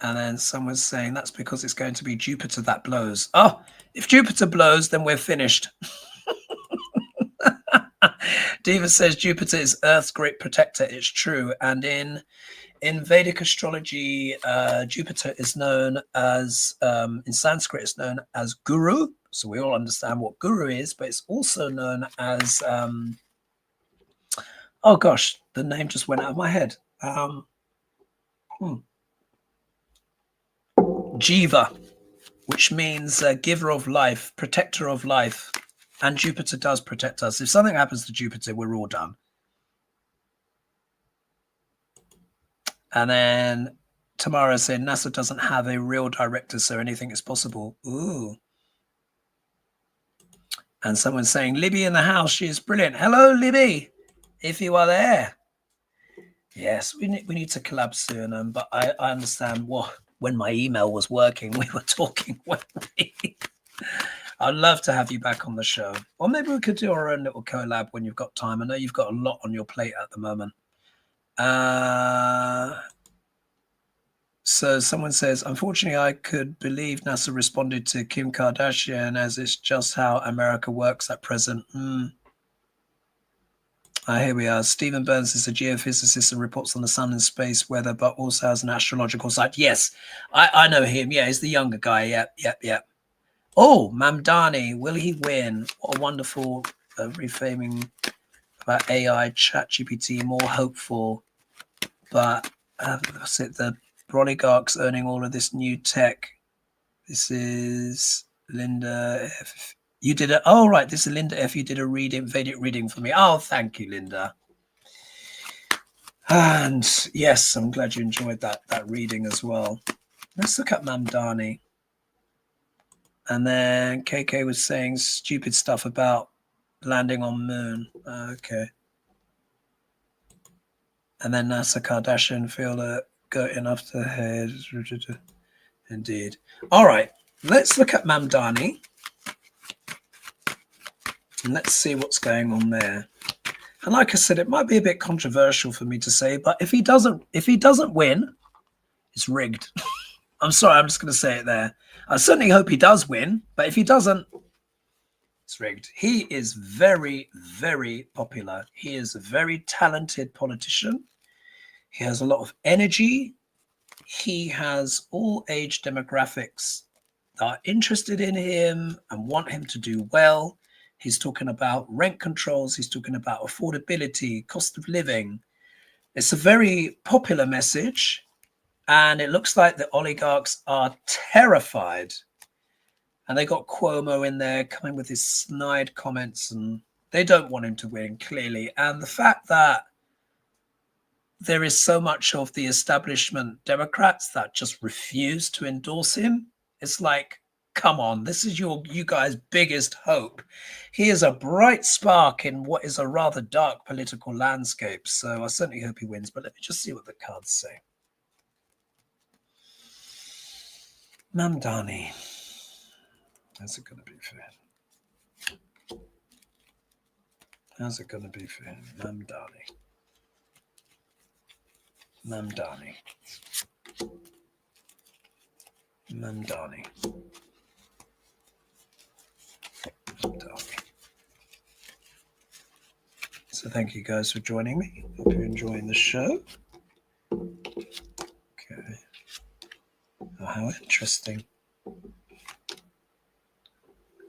A: And then someone's saying that's because it's going to be Jupiter that blows. Oh, if Jupiter blows, then we're finished. Diva says Jupiter is Earth's great protector. It's true. And in Vedic astrology, Jupiter is known as, in Sanskrit, it's known as Guru. So we all understand what Guru is, but it's also known as, oh gosh, the name just went out of my head. Jiva, which means giver of life, protector of life. And Jupiter does protect us. If something happens to Jupiter, we're all done. And then Tamara said NASA doesn't have a real director, so anything is possible. Ooh. And someone's saying, Libby in the house, she is brilliant. Hello, Libby, if you are there. Yes, we need to collab soon. But I understand when my email was working, we were talking. I'd love to have you back on the show. Or maybe we could do our own little collab when you've got time. I know you've got a lot on your plate at the moment. So someone says, unfortunately, I could believe NASA responded to Kim Kardashian as it's just how America works at present. Here we are. Stephen Burns is a geophysicist and reports on the sun and space weather, but also has an astrological site. Yes, I know him. Yeah, he's the younger guy. Yep. Oh, Mamdani, will he win? What a wonderful reframing about AI, ChatGPT, more hopeful. But what's it? The oligarchs earning all of this new tech. This is Linda F. You did it. Oh, right. This is Linda F. You did a Vedic reading for me. Oh, thank you, Linda. And yes, I'm glad you enjoyed that reading as well. Let's look at Mamdani. And then KK was saying stupid stuff about landing on moon. Okay. And then NASA Kardashian feel goating off the head. Indeed. All right. Let's look at Mamdani. And let's see what's going on there. And like I said, it might be a bit controversial for me to say, but if he doesn't win, it's rigged. I'm sorry, I'm just going to say it there. I certainly hope he does win, but if he doesn't, it's rigged. He is very, very popular. He is a very talented politician. He has a lot of energy. He has all age demographics that are interested in him and want him to do well. He's talking about rent controls. He's talking about affordability, cost of living. It's a very popular message. And it looks like the oligarchs are terrified. And they got Cuomo in there coming with his snide comments. And they don't want him to win, clearly. And the fact that there is so much of the establishment Democrats that just refuse to endorse him, it's like, come on, this is you guys' biggest hope. He is a bright spark in what is a rather dark political landscape. So I certainly hope he wins. But let me just see what the cards say. Mamdani. How's it going to be for him? How's it going to be for him? Mamdani. Mamdani. Mamdani. Mamdani. So thank you guys for joining me. Hope you're enjoying the show. Okay. Oh, how interesting.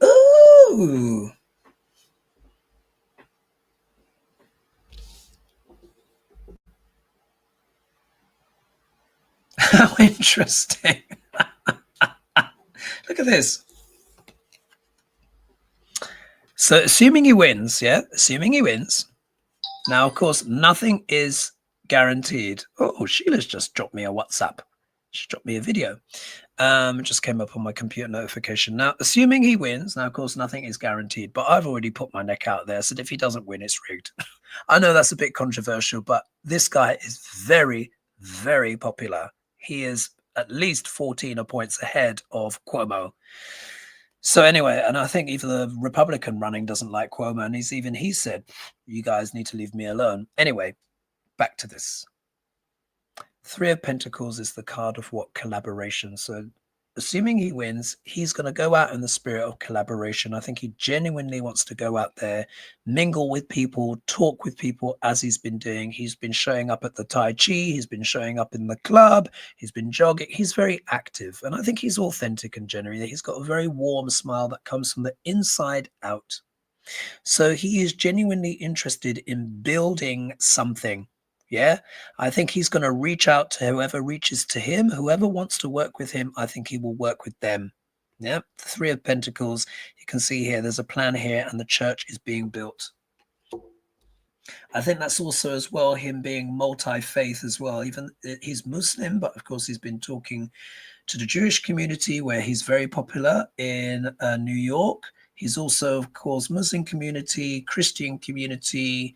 A: Ooh. How interesting. Look at this. So assuming he wins, yeah? Assuming he wins. Now, of course, nothing is guaranteed. Oh, Sheila's just dropped me a WhatsApp. She dropped me a video. It just came up on my computer notification. Now, assuming he wins, now, of course, nothing is guaranteed, but I've already put my neck out there. So if he doesn't win, it's rigged. I know that's a bit controversial, but this guy is very, very popular. He is at least 14 points ahead of Cuomo. So anyway, and I think even the Republican running doesn't like Cuomo, and he said, you guys need to leave me alone. Anyway, back to this. Three of Pentacles is the card of what? Collaboration. So assuming he wins, he's going to go out in the spirit of collaboration. I think he genuinely wants to go out there, mingle with people, talk with people, as he's been doing. He's been showing up at the Tai Chi. He's been showing up in the club. He's been jogging. He's very active. And I think he's authentic and genuine. He's got a very warm smile that comes from the inside out. So he is genuinely interested in building something. Yeah, I think he's going to reach out to whoever reaches to him. Whoever wants to work with him, I think he will work with them. Yeah, the Three of Pentacles. You can see here, there's a plan here, and the church is being built. I think that's also as well him being multi-faith as well. Even he's Muslim, but of course he's been talking to the Jewish community where he's very popular in New York. He's also, of course, Muslim community, Christian community,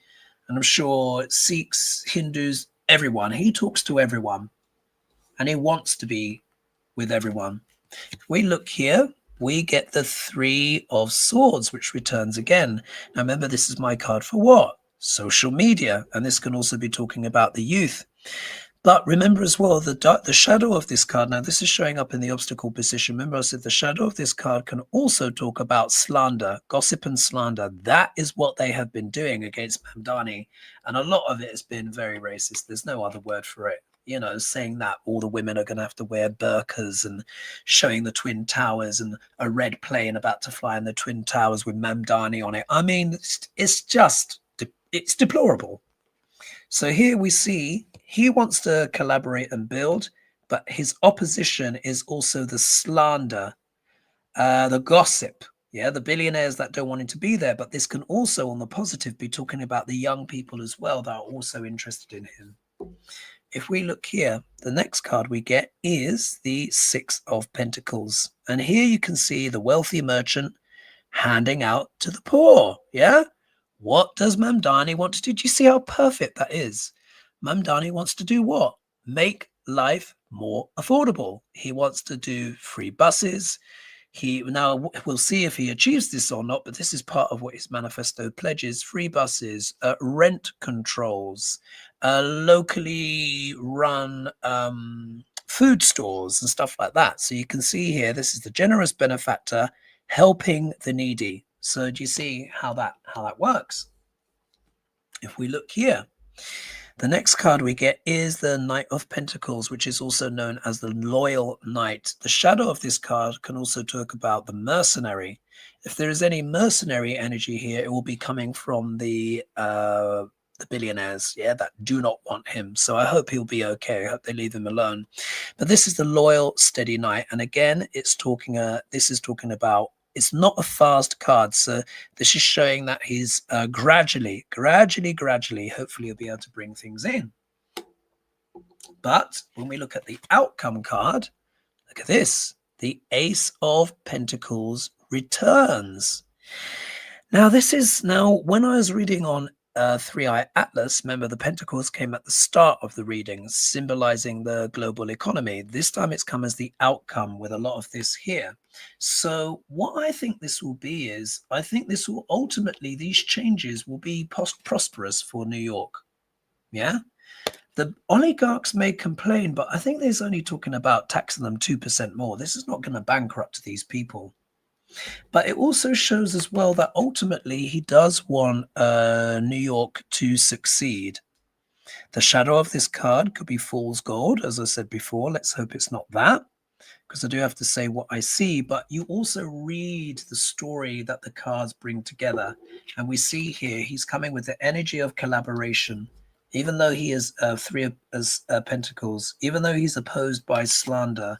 A: and I'm sure Sikhs, Hindus, everyone. He talks to everyone and he wants to be with everyone. If we look here, we get the Three of Swords, which returns again. Now, remember, this is my card for what? Social media. And this can also be talking about the youth. But remember as well, the shadow of this card, now this is showing up in the obstacle position. Remember I said the shadow of this card can also talk about slander, gossip and slander. That is what they have been doing against Mamdani. And a lot of it has been very racist. There's no other word for it. You know, saying that all the women are going to have to wear burqas and showing the Twin Towers and a red plane about to fly in the Twin Towers with Mamdani on it. I mean, it's deplorable. So here we see he wants to collaborate and build, but his opposition is also the slander, the gossip. Yeah, the billionaires that don't want him to be there. But this can also, on the positive, be talking about the young people as well that are also interested in him. If we look here, the next card we get is the Six of Pentacles. And here you can see the wealthy merchant handing out to the poor. Yeah. What does Mamdani want to do? Do you see how perfect that is? Mamdani wants to do what? Make life more affordable. He wants to do free buses. We'll see if he achieves this or not, but this is part of what his manifesto pledges: free buses, rent controls, locally run food stores and stuff like that. So you can see here, this is the generous benefactor helping the needy. So do you see how that works? If we look here, the next card we get is the Knight of Pentacles, which is also known as the Loyal Knight. The shadow of this card can also talk about the mercenary. If there is any mercenary energy here, it will be coming from the billionaires, yeah, that do not want him. So I hope he'll be okay. I hope they leave him alone. But this is the Loyal, Steady Knight. And again, this is talking about, it's not a fast card. So this is showing that he's gradually, hopefully he'll be able to bring things in. But when we look at the outcome card, look at this. The Ace of Pentacles returns. Now, when I was reading on 3i Atlas, remember the pentacles came at the start of the reading, symbolizing the global economy. This time it's come as the outcome with a lot of this here. So what I think this will be is, I think this will ultimately, these changes will be prosperous for New York. Yeah. The oligarchs may complain, but I think there's only talking about taxing them 2% more. This is not going to bankrupt these people. But it also shows as well that ultimately he does want New York to succeed. The shadow of this card could be fool's gold, as I said before. Let's hope it's not that, because I do have to say what I see. But you also read the story that the cards bring together. And we see here he's coming with the energy of collaboration. Even though he is three of pentacles, even though he's opposed by slander,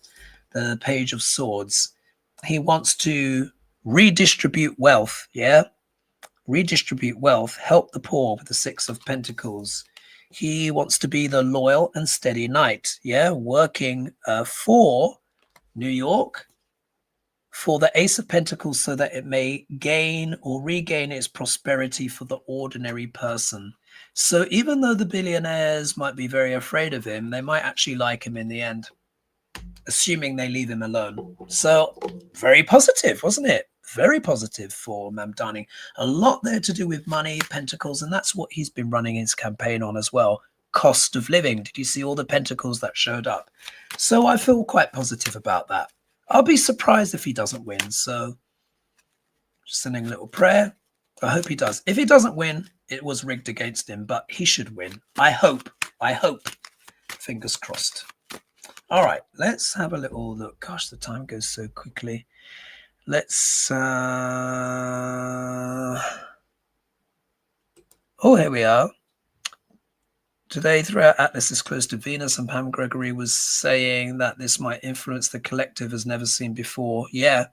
A: the Page of Swords, he wants to redistribute wealth, yeah? Redistribute wealth, help the poor with the Six of Pentacles. He wants to be the loyal and steady knight, yeah? Working for New York, for the Ace of Pentacles, so that it may gain or regain its prosperity for the ordinary person. So even though the billionaires might be very afraid of him, they might actually like him in the end, assuming they leave him alone. So very positive, wasn't it? Very positive for Mamdani. A lot there to do with money, pentacles, and that's what he's been running his campaign on as well. Cost of living. Did you see all the pentacles that showed up? So I feel quite positive about that. I'll be surprised if he doesn't win. So just sending a little prayer. I hope he does. If he doesn't win, it was rigged against him, but he should win. I hope. Fingers crossed. All right, let's have a little look. Gosh, the time goes so quickly. Let's oh, here we are. Today, throughout Atlas is close to Venus, and Pam Gregory was saying that this might influence the collective as never seen before. Yeah,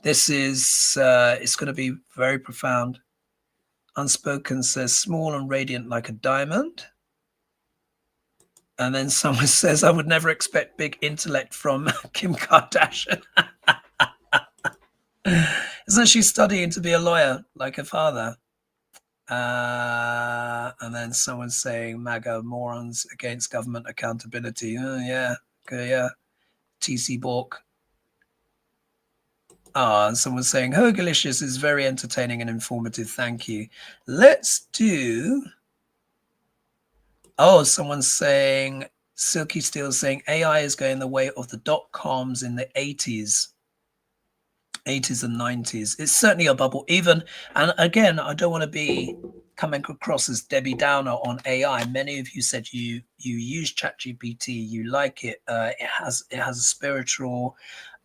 A: this is it's going to be very profound. Unspoken says small and radiant like a diamond. And then someone says, I would never expect big intellect from Kim Kardashian. Isn't she studying to be a lawyer like her father? And then someone saying MAGA morons against government accountability. Oh, yeah. Okay, yeah. TC Bork. And someone's saying, Hogalicious is very entertaining and informative. Thank you. Let's do... Oh, someone's saying, Silky Steel saying, AI is going the way of the dot-coms in the 80s and 90s. It's certainly a bubble. And again, I don't want to be coming across as Debbie Downer on AI. Many of you said you use ChatGPT, you like it. It has a spiritual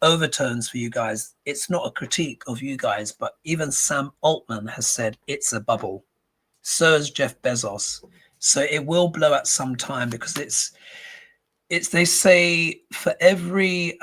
A: overtones for you guys. It's not a critique of you guys, but even Sam Altman has said it's a bubble. So has Jeff Bezos. So it will blow at some time, because they say for every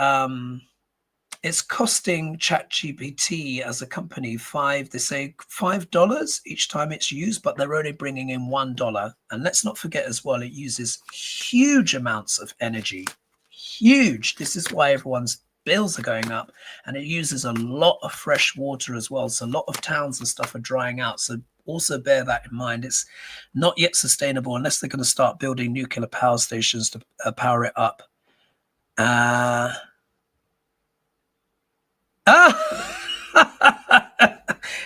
A: it's costing ChatGPT as a company $5 each time it's used, but they're only bringing in $1. And let's not forget as well, it uses huge amounts of energy. Huge. This is why everyone's bills are going up, and it uses a lot of fresh water as well. So a lot of towns and stuff are drying out. So also bear that in mind. It's not yet sustainable unless they're going to start building nuclear power stations to power it up.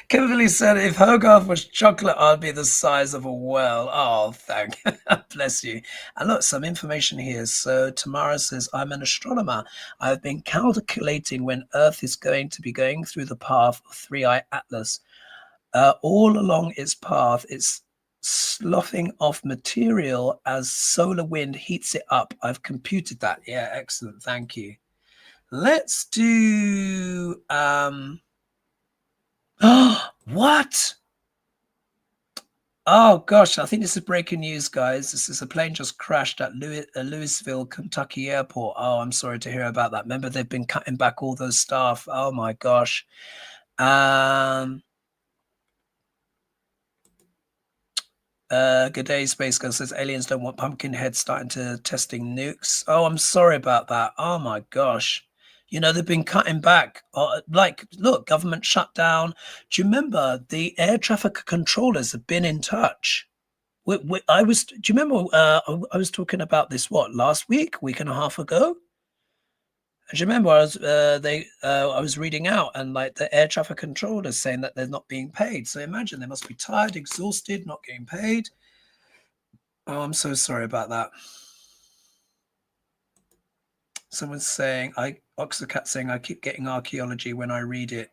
A: Kimberly said, if Hogarth was chocolate, I'd be the size of a whale. Oh, thank you. Bless you. And look, some information here. So Tamara says, I'm an astronomer. I've been calculating when Earth is going to be going through the path of 3i Atlas. All along its path, it's sloughing off material as solar wind heats it up. I've computed that. Yeah, excellent. Thank you. Let's do what? Oh gosh, I think this is breaking news, guys. This is a plane just crashed at Louisville, Kentucky airport. Oh, I'm sorry to hear about that. Remember, they've been cutting back all those staff. Oh my gosh. Good day, Space Girl says aliens don't want Pumpkinhead starting to testing nukes. Oh, I'm sorry about that. Oh my gosh. You know, they've been cutting back. Like, look, government shutdown. Do you remember the air traffic controllers have been in touch? Do you remember I was talking about this, last week and a half ago? Do you remember I was reading out and like the air traffic controllers saying that they're not being paid. So imagine they must be tired, exhausted, not getting paid. Oh, I'm so sorry about that. Someone's saying, Oxacat saying, I keep getting archaeology when I read it.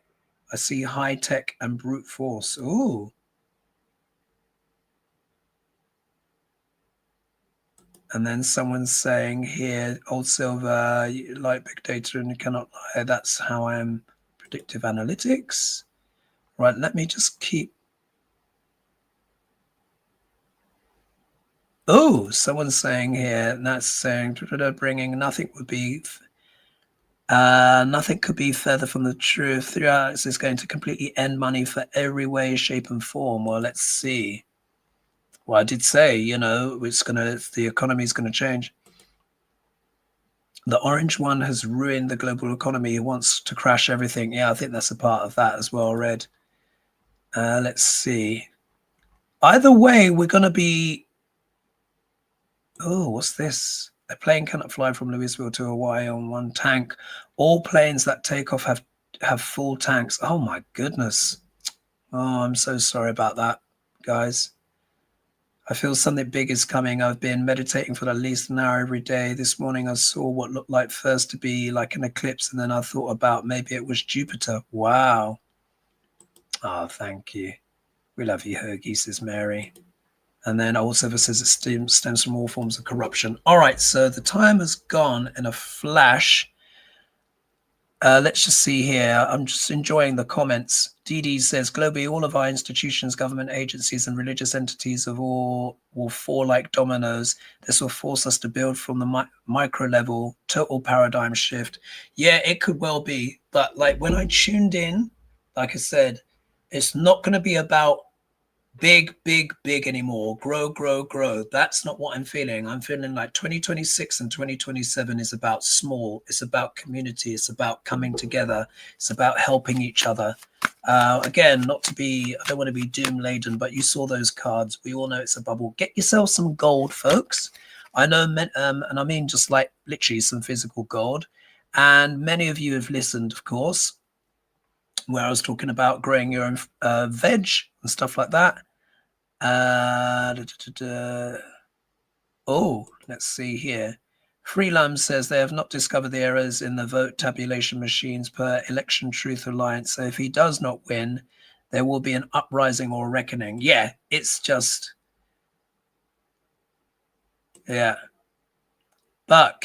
A: I see high tech and brute force. Ooh. And then someone's saying here, Old Silver, you like big data and you cannot lie. That's how I am. Predictive analytics. Right, let me just keep. Oh, someone's saying here, and that's saying bringing nothing would be nothing could be further from the truth. 3 hours is going to completely end money for every way, shape, and form. Well, let's see. Well, I did say, you know, the economy is gonna change. The orange one has ruined the global economy. He wants to crash everything. Yeah, I think that's a part of that as well, Red. Let's see. Either way, we're gonna be. Oh, what's this? A plane cannot fly from Louisville to Hawaii on one tank. All planes that take off have full tanks. Oh my goodness. Oh, I'm so sorry about that, guys. I feel something big is coming. I've been meditating for at least an hour every day. This morning I saw what looked like first to be like an eclipse, and then I thought about maybe it was Jupiter. Wow. Oh, thank you. We love you, Hergie, says Mary. And then also says it stems from all forms of corruption. All right, so the time has gone in a flash. Let's just see here. I'm just enjoying the comments. Dee says, globally, all of our institutions, government agencies, and religious entities will fall like dominoes. This will force us to build from the micro level, total paradigm shift. Yeah, it could well be. But like when I tuned in, like I said, it's not going to be about big anymore. Grow. That's not what I'm feeling. I'm feeling like 2026 and 2027 is about small. It's about community. It's about coming together. It's about helping each other. Again, I don't want to be doom laden, but you saw those cards. We all know it's a bubble. Get yourself some gold, folks. I know, and I mean just like literally some physical gold. And many of you have listened, of course, where I was talking about growing your own veg and stuff like that. Oh, let's see here. Freelum says they have not discovered the errors in the vote tabulation machines per Election Truth Alliance. So if he does not win, there will be an uprising or reckoning. Yeah, it's just, yeah. But,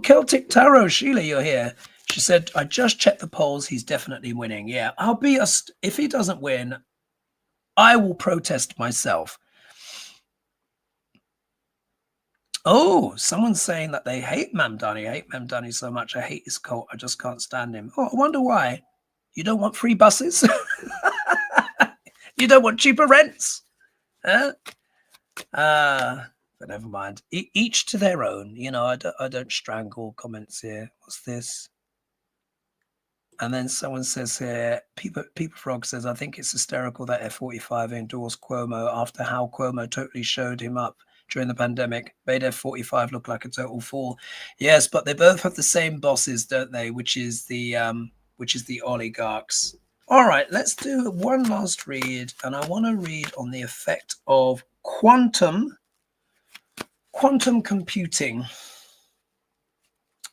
A: Celtic Tarot, Sheila, you're here. She said, I just checked the polls. He's definitely winning. Yeah, if he doesn't win, I will protest myself. Oh, someone's saying that they hate Mamdani. I hate Mamdani so much. I hate his cult. I just can't stand him. Oh, I wonder why. You don't want free buses? You don't want cheaper rents? Huh? But never mind. Each to their own. You know, I don't strangle comments here. What's this? And then someone says here, People Frog says, I think it's hysterical that F45 endorsed Cuomo after how Cuomo totally showed him up during the pandemic, made F45 look like a total fool. Yes, but they both have the same bosses, don't they? Which is the oligarchs. All right, let's do one last read, and I want to read on the effect of quantum computing.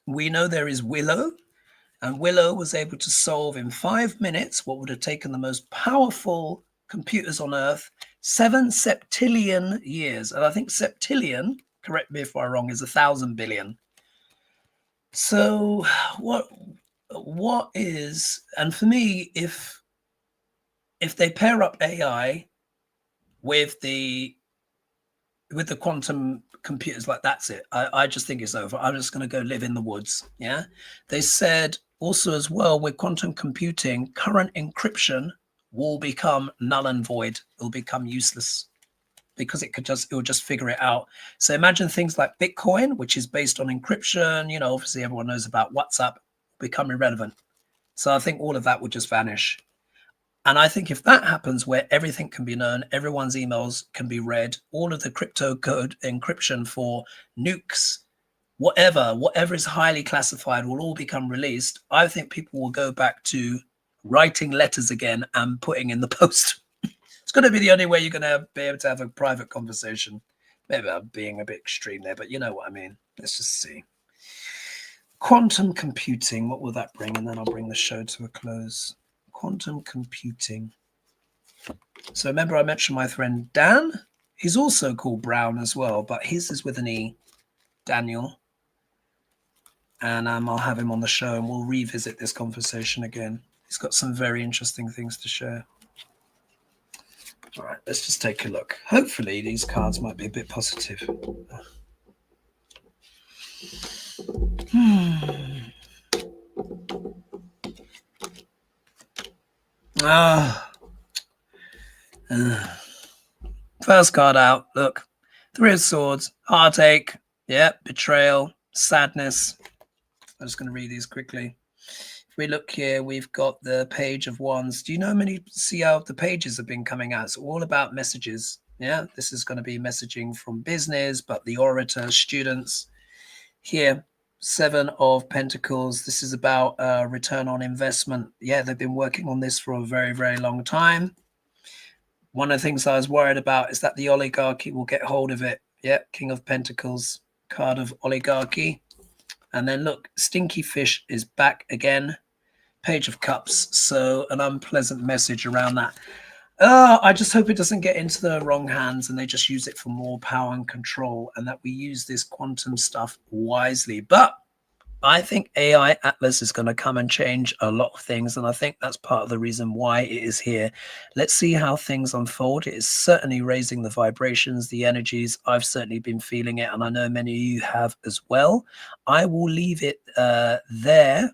A: We know there is Willow, and Willow was able to solve in 5 minutes what would have taken the most powerful computers on Earth 7 septillion years. And I think septillion, correct me if I'm wrong, is 1,000 billion. So what is, and for me, if they pair up AI with the quantum computers, like, that's it. I just think it's over. I'm just going to go live in the woods. Yeah. They said also as well, with quantum computing, current encryption will become null and void. It'll become useless because it will just figure it out. So imagine things like Bitcoin, which is based on encryption. You know, obviously everyone knows about WhatsApp, become irrelevant. So I think all of that would just vanish. And I think if that happens, where everything can be known, everyone's emails can be read, all of the crypto code encryption for nukes, whatever is highly classified will all become released. I think people will go back to writing letters again and putting in the post. It's going to be the only way you're going to be able to have a private conversation. Maybe I'm being a bit extreme there, but you know what I mean. Let's just see. Quantum computing, what will that bring? And then I'll bring the show to a close. Quantum computing. So remember I mentioned my friend Dan? He's also called Brown as well, but his is with an E, Daniel. And I'll have him on the show and we'll revisit this conversation again. He's got some very interesting things to share. All right, let's just take a look. Hopefully these cards might be a bit positive. First card out. Look, 3 of Swords, heartache, betrayal, sadness. I'm just going to read these quickly. If we look here, we've got the Page of Wands. Do you know see how the pages have been coming out? It's all about messages. Yeah, this is going to be messaging from business, but the orator, students. Here, 7 of Pentacles. This is about return on investment. Yeah, they've been working on this for a very, very long time. One of the things I was worried about is that the oligarchy will get hold of it. Yeah, King of Pentacles, card of oligarchy. And then look, Stinky Fish is back again. Page of Cups. So an unpleasant message around that. I just hope it doesn't get into the wrong hands and they just use it for more power and control, and that we use this quantum stuff wisely. But I think AI Atlas is going to come and change a lot of things, and I think that's part of the reason why it is here. Let's see how things unfold. It is certainly raising the vibrations, the energies. I've certainly been feeling it, and I know many of you have as well. I will leave it there.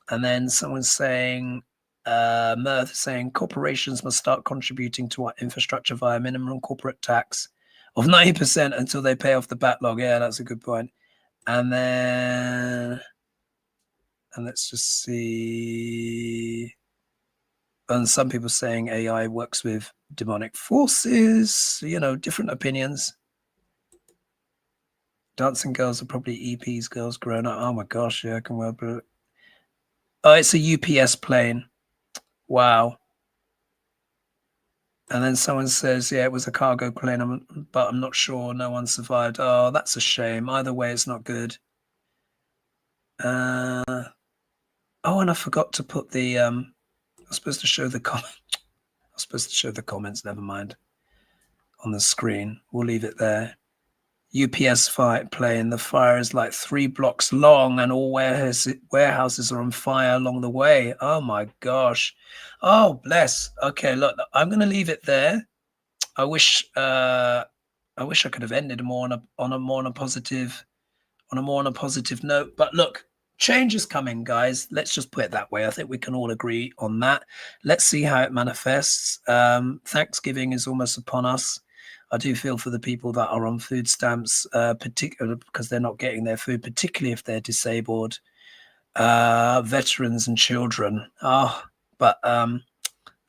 A: And then someone's saying, Mirth saying, corporations must start contributing to our infrastructure via minimum corporate tax of 90% until they pay off the backlog. Yeah, that's a good point. And then, and let's just see. And some people saying AI works with demonic forces, you know, different opinions. Dancing girls are probably EPs, girls grown up. Oh my gosh, yeah, I can well believe it. Oh, it's a UPS plane. Wow. And then someone says, yeah, it was a cargo plane, but I'm not sure. No one survived. Oh, that's a shame. Either way, it's not good. Oh, and I forgot to put the, I was supposed to show the comment. I was supposed to show the comments, never mind, on the screen. We'll leave it there. UPS fight plane. The fire is like 3 blocks long and all warehouses are on fire along the way. Oh my gosh. Oh, bless. Okay, look, I'm going to leave it there. I wish I could have ended on a more positive note. But look, change is coming, guys. Let's just put it that way. I think we can all agree on that. Let's see how it manifests. Thanksgiving is almost upon us. I do feel for the people that are on food stamps, particularly because they're not getting their food, particularly if they're disabled. Veterans and children. Oh, but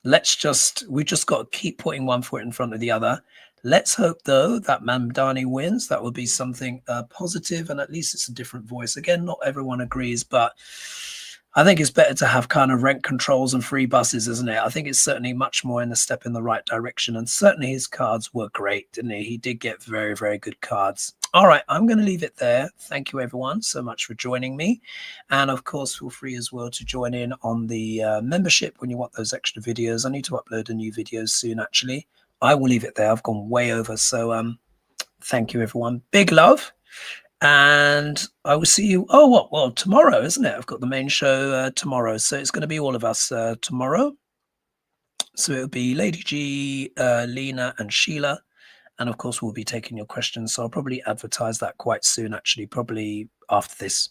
A: we just got to keep putting one foot in front of the other. Let's hope, though, that Mamdani wins. That would be something positive, and at least it's a different voice. Again, not everyone agrees, but I think it's better to have kind of rent controls and free buses, isn't it? I think it's certainly much more in a step in the right direction. And certainly his cards were great, didn't he? He did get very, very good cards. All right, I'm going to leave it there. Thank you, everyone, so much for joining me. And of course, feel free as well to join in on the membership when you want those extra videos. I need to upload a new video soon, actually. I will leave it there. I've gone way over. So thank you, everyone. Big love. And I will see you. Oh, well, tomorrow, isn't it? I've got the main show tomorrow. So it's going to be all of us tomorrow. So it'll be Lady G, Lena, and Sheila. And of course, we'll be taking your questions. So I'll probably advertise that quite soon, actually, probably after this.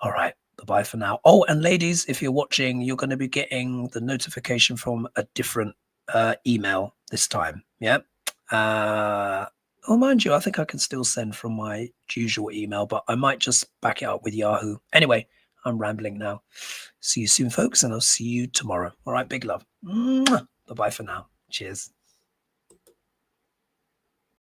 A: All right. Bye for now. Oh, and ladies, if you're watching, you're going to be getting the notification from a different email this time. Yeah. Oh, mind you, I think I can still send from my usual email, but I might just back it up with Yahoo. Anyway, I'm rambling now. See you soon, folks, and I'll see you tomorrow. All right. Big love. Bye-bye for now. Cheers.